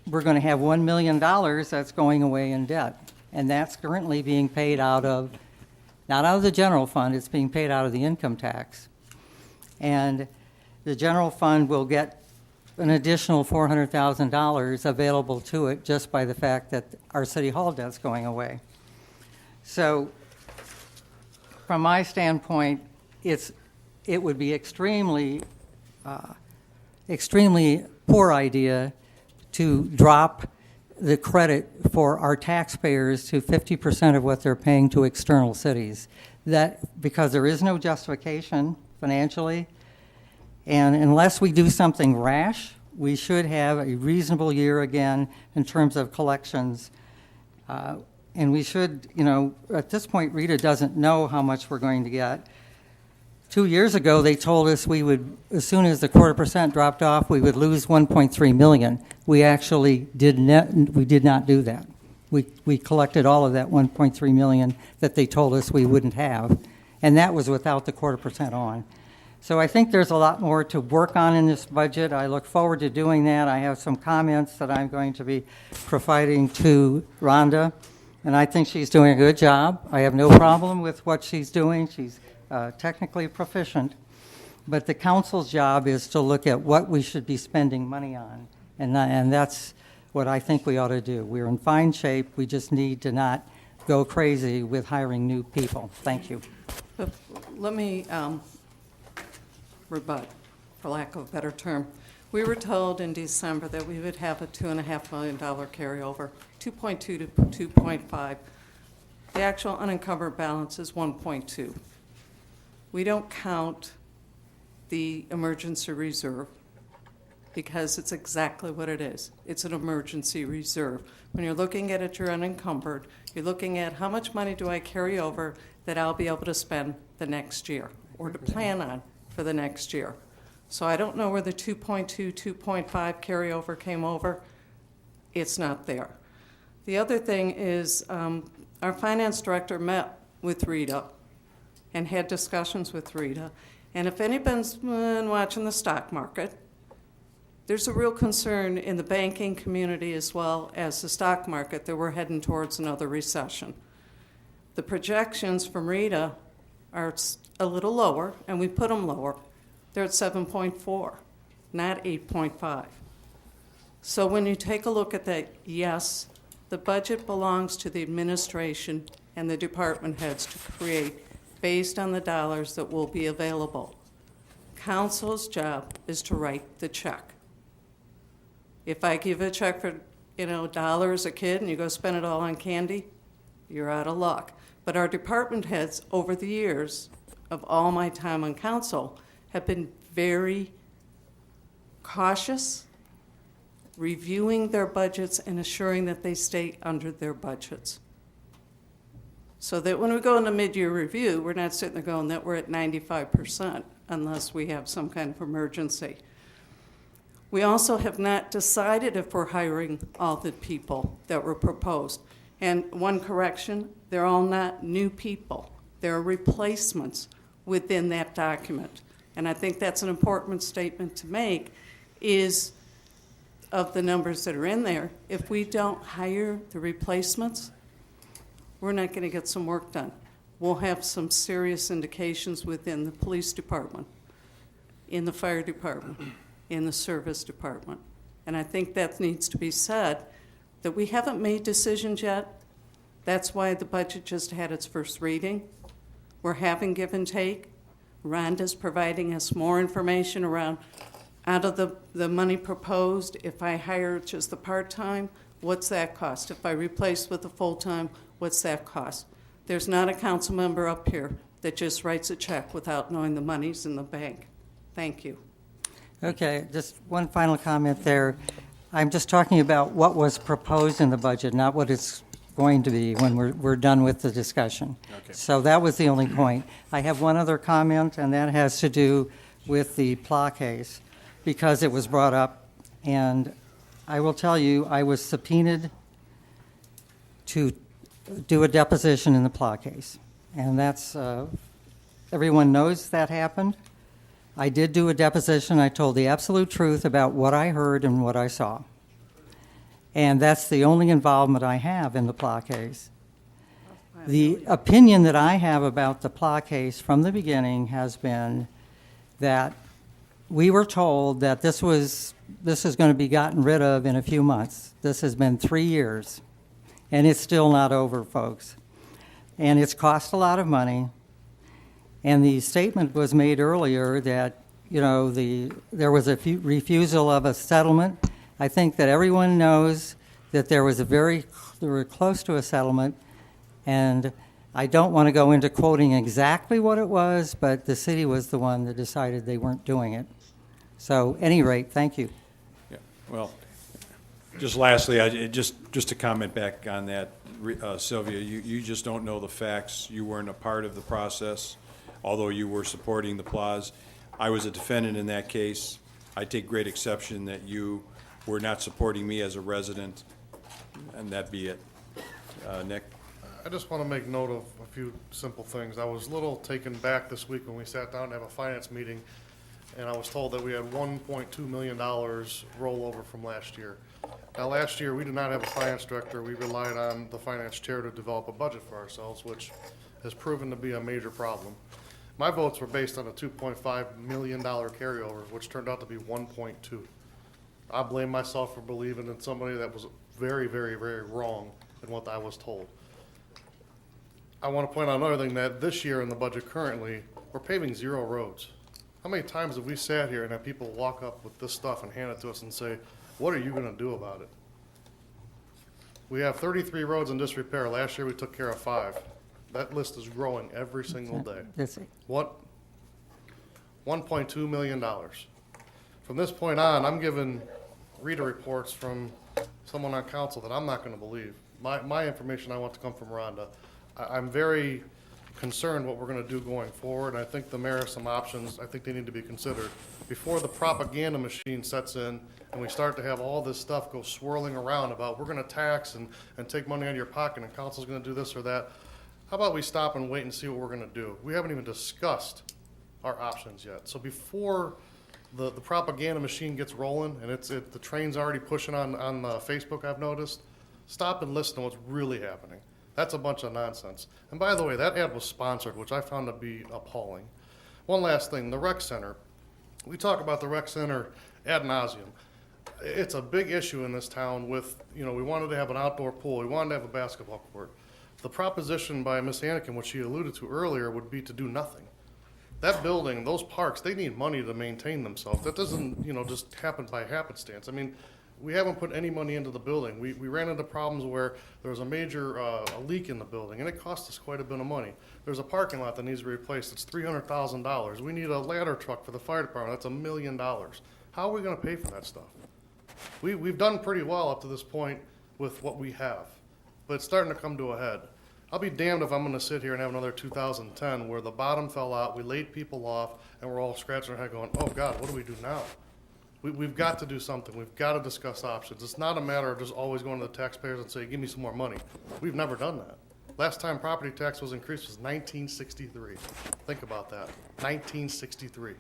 we're going to have $1 million that's going away in debt, and that's currently being paid out of, not out of the general fund, it's being paid out of the income tax. And the general fund will get an additional $400,000 available to it just by the fact that our city hall debt's going away. So from my standpoint, it would be extremely poor idea to drop the credit for our taxpayers to 50% of what they're paying to external cities. That, because there is no justification financially, and unless we do something rash, we should have a reasonable year again in terms of collections. And we should, at this point, Rita doesn't know how much we're going to get. 2 years ago, they told us we would, as soon as the 0.25% dropped off, we would lose $1.3 million. We actually did not do that. We collected all of that $1.3 million that they told us we wouldn't have, and that was without the 0.25% on. So I think there's a lot more to work on in this budget. I look forward to doing that. I have some comments that I'm going to be providing to Rhonda, and I think she's doing a good job. I have no problem with what she's doing. She's technically proficient. But the council's job is to look at what we should be spending money on, and that's what I think we ought to do. We're in fine shape. We just need to not go crazy with hiring new people. Thank you. Let me rebut, for lack of a better term. We were told in December that we would have a $2.5 million carryover, 2.2 to 2.5. The actual unencumbered balance is 1.2. We don't count the emergency reserve because it's exactly what it is. It's an emergency reserve. When you're looking at it, you're unencumbered. You're looking at how much money do I carry over that I'll be able to spend the next year or to plan on for the next year. So I don't know where the 2.2, 2.5 carryover came over. It's not there. The other thing is our finance director met with Rita and had discussions with Rita. And if anybody's been watching the stock market, there's a real concern in the banking community as well as the stock market that we're heading towards another recession. The projections from Rita are a little lower, and we put them lower. They're at 7.4, not 8.5. So when you take a look at that, yes, the budget belongs to the administration and the department heads to create based on the dollars that will be available. Council's job is to write the check. If I give a check for, $1 a kid and you go spend it all on candy, you're out of luck. But our department heads over the years of all my time on council have been very cautious, reviewing their budgets and assuring that they stay under their budgets. So that when we go into mid-year review, we're not sitting there going that we're at 95% unless we have some kind of emergency. We also have not decided if we're hiring all the people that were proposed. And one correction, they're all not new people. They're replacements within that document. And I think that's an important statement to make is of the numbers that are in there, if we don't hire the replacements, we're not going to get some work done. We'll have some serious indications within the police department, in the fire department, in the service department. And I think that needs to be said, that we haven't made decisions yet. That's why the budget just had its first reading. We're having give and take. Rhonda's providing us more information around out of the money proposed. If I hire just the part-time, what's that cost? If I replace with the full-time, what's that cost? There's not a council member up here that just writes a check without knowing the money's in the bank. Thank you. Okay, just one final comment there. I'm just talking about what was proposed in the budget, not what it's going to be when we're done with the discussion. Okay. So that was the only point. I have one other comment, and that has to do with the PLA case, because it was brought up. And I will tell you, I was subpoenaed to do a deposition in the PLA case. And that's, everyone knows that happened. I did do a deposition. I told the absolute truth about what I heard and what I saw. And that's the only involvement I have in the PLA case. The opinion that I have about the PLA case from the beginning has been that we were told that this is going to be gotten rid of in a few months. This has been 3 years, and it's still not over, folks. And it's cost a lot of money. And the statement was made earlier that, you know, there was a refusal of a settlement. I think that everyone knows that they were close to a settlement, and I don't want to go into quoting exactly what it was, but the city was the one that decided they weren't doing it. So, at any rate, thank you. Yeah, well, just lastly, just to comment back on that, Sylvia, you just don't know the facts. You weren't a part of the process, although you were supporting the PLAs. I was a defendant in that case. I take great exception that you were not supporting me as a resident, and that be it. Nick? I just want to make note of a few simple things. I was a little taken back this week when we sat down to have a finance meeting, and I was told that we had $1.2 million rollover from last year. Now, last year, we did not have a finance director. We relied on the finance chair to develop a budget for ourselves, which has proven to be a major problem. My votes were based on a $2.5 million carryover, which turned out to be 1.2. I blame myself for believing in somebody that was very, very, very wrong in what I was told. I want to point out another thing, that this year in the budget currently, we're paving 0 roads. How many times have we sat here and had people walk up with this stuff and hand it to us and say, what are you going to do about it? We have 33 roads in disrepair. Last year we took care of 5. That list is growing every single day. That's it. What? $1.2 million. From this point on, I'm giving reader reports from someone on council that I'm not going to believe. My information I want to come from Rhonda. I'm very concerned what we're going to do going forward. I think the mayor has some options I think they need to be considered. Before the propaganda machine sets in and we start to have all this stuff go swirling around about we're going to tax and take money out of your pocket and council's going to do this or that, how about we stop and wait and see what we're going to do? We haven't even discussed our options yet. So before the propaganda machine gets rolling and the train's already pushing on Facebook, I've noticed, stop and listen to what's really happening. That's a bunch of nonsense. And by the way, that ad was sponsored, which I found to be appalling. One last thing, the rec center. We talk about the rec center ad nauseum. It's a big issue in this town with, we wanted to have an outdoor pool. We wanted to have a basketball court. The proposition by Ms. Anakin, which she alluded to earlier, would be to do nothing. That building, those parks, they need money to maintain themselves. That doesn't, just happen by happenstance. I mean, we haven't put any money into the building. We ran into problems where there was a major a leak in the building, and it cost us quite a bit of money. There's a parking lot that needs to be replaced. It's $300,000. We need a ladder truck for the fire department. That's $1 million. How are we going to pay for that stuff? We've done pretty well up to this point with what we have, but it's starting to come to a head. I'll be damned if I'm going to sit here and have another 2010 where the bottom fell out, we laid people off, and we're all scratching our head going, oh God, what do we do now? We've got to do something. We've got to discuss options. It's not a matter of just always going to the taxpayers and say, give me some more money. We've never done that. Last time property tax was increased was 1963. Think about that, 1963. I'm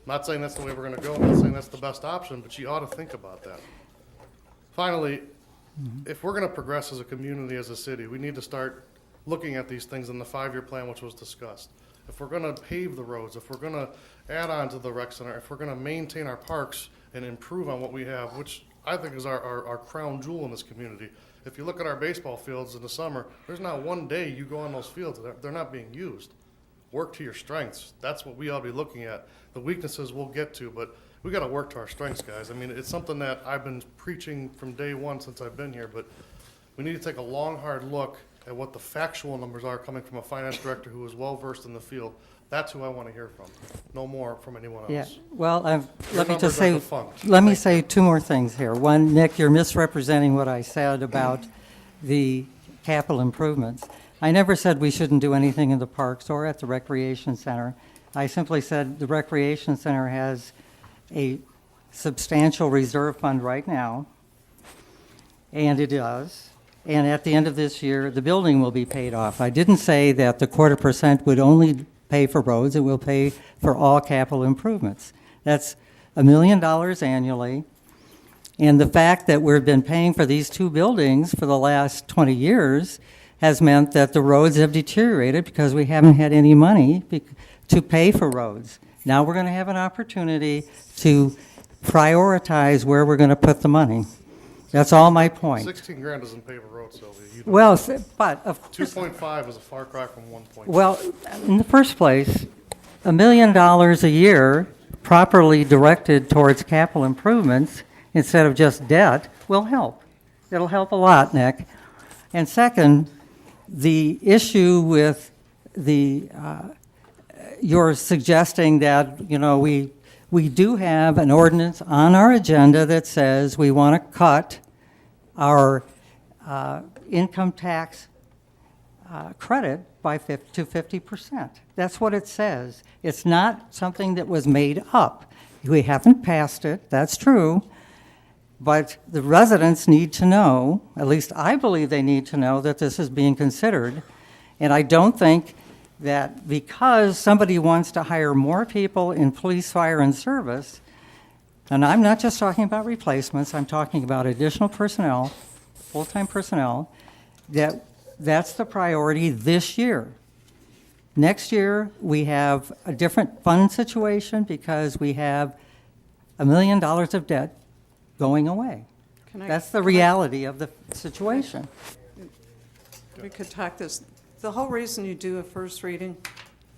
not saying that's the way we're going to go. I'm not saying that's the best option, but you ought to think about that. Finally, if we're going to progress as a community, as a city, we need to start looking at these things in the 5-year plan which was discussed. If we're going to pave the roads, if we're going to add on to the rec center, if we're going to maintain our parks and improve on what we have, which I think is our crown jewel in this community. If you look at our baseball fields in the summer, there's not one day you go on those fields, they're not being used. Work to your strengths. That's what we ought to be looking at. The weaknesses we'll get to, but we got to work to our strengths, guys. I mean, it's something that I've been preaching from day one since I've been here, but we need to take a long, hard look at what the factual numbers are coming from a finance director who is well-versed in the field. That's who I want to hear from, no more from anyone else. Yeah, well, Your let me just numbers are say, defunct. let me Thank say two more things here. One, Nick, you're misrepresenting what I said about the capital improvements. I never said we shouldn't do anything in the parks or at the recreation center. I simply said the recreation center has a substantial reserve fund right now, and it does. And at the end of this year, the building will be paid off. I didn't say that the 0.25% would only pay for roads. It will pay for all capital improvements. That's $1 million annually. And the fact that we've been paying for these two buildings for the last 20 years has meant that the roads have deteriorated because we haven't had any money to pay for roads. Now we're going to have an opportunity to prioritize where we're going to put the money. That's all my point. 16 grand doesn't pay for roads, Sylvia. You know Well, that. but of course. 2.5 is a far cry from 1.2. Well, in the first place, $1 million a year properly directed towards capital improvements instead of just debt will help. It'll help a lot, Nick. And second, the issue with you're suggesting that, we do have an ordinance on our agenda that says we want to cut our income tax credit to 50%. That's what it says. It's not something that was made up. We haven't passed it, that's true, but the residents need to know, at least I believe they need to know, that this is being considered. And I don't think that because somebody wants to hire more people in police, fire, and service, and I'm not just talking about replacements, I'm talking about additional personnel, full-time personnel, that's the priority this year. Next year, we have a different fund situation because we have $1 million of debt going away. That's the reality of the situation. We could talk this. The whole reason you do a first reading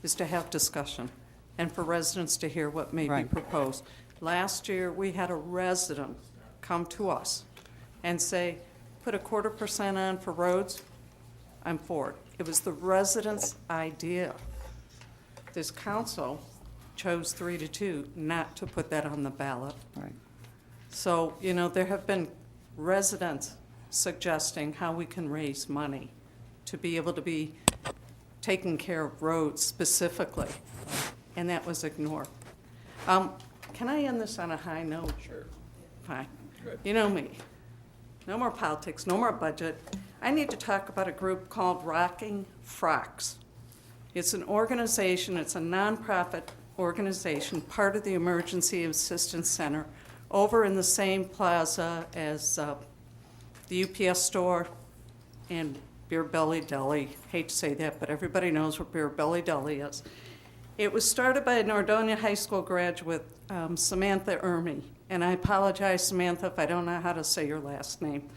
is to have discussion and for residents to hear what may be proposed. Last year, we had a resident come to us and say, put a 0.25% on for roads, I'm for it. It was the residents' idea. This council chose 3-2 not to put that on the ballot. Right. So, there have been residents suggesting how we can raise money to be able to be taking care of roads specifically, and that was ignored. Can I end this on a high note? Sure. Fine. Good. You know me. No more politics, no more budget. I need to talk about a group called Rocking Frocks. It's an organization, it's a nonprofit organization, part of the Emergency Assistance Center, over in the same plaza as the UPS store and Beer Belly Deli. Hate to say that, but everybody knows what Beer Belly Deli is. It was started by a Nordonia High School graduate, Samantha Ermy. And I apologize, Samantha, if I don't know how to say your last name.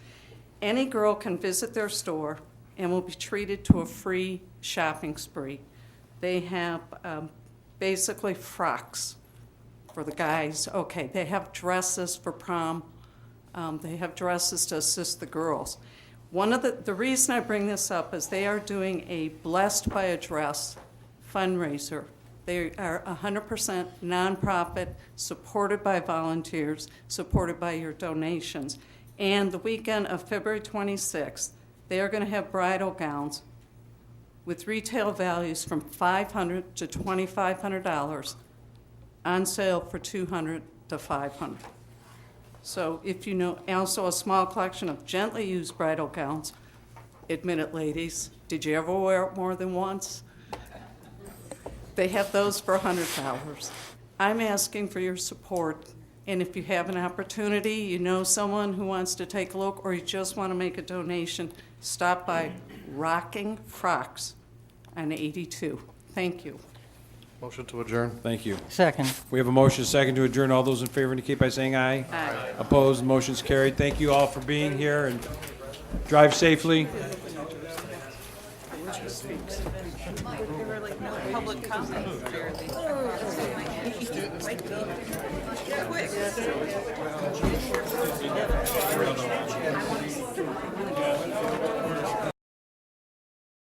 Any girl can visit their store and will be treated to a free shopping spree. They have basically frocks for the guys. Okay, they have dresses for prom. They have dresses to assist the girls. One of the reason I bring this up is they are doing a Blessed by a Dress fundraiser. They are 100% nonprofit, supported by volunteers, supported by your donations. And the weekend of February 26th, they are going to have bridal gowns with retail values from $500 to $2,500 on sale for $200 to $500. So if you know, also a small collection of gently used bridal gowns. Admit it, ladies, did you ever wear it more than once? They have those for $100. I'm asking for your support, and if you have an opportunity, you know someone who wants to take a look, or you just want to make a donation, stop by Rocking Frocks on 82. Thank you. Motion to adjourn. Thank you. Second. We have a motion second to adjourn. All those in favor indicate by saying aye. Aye. Opposed, motion's carried. Thank you all for being here, and drive safely. There were like no public comment, barely.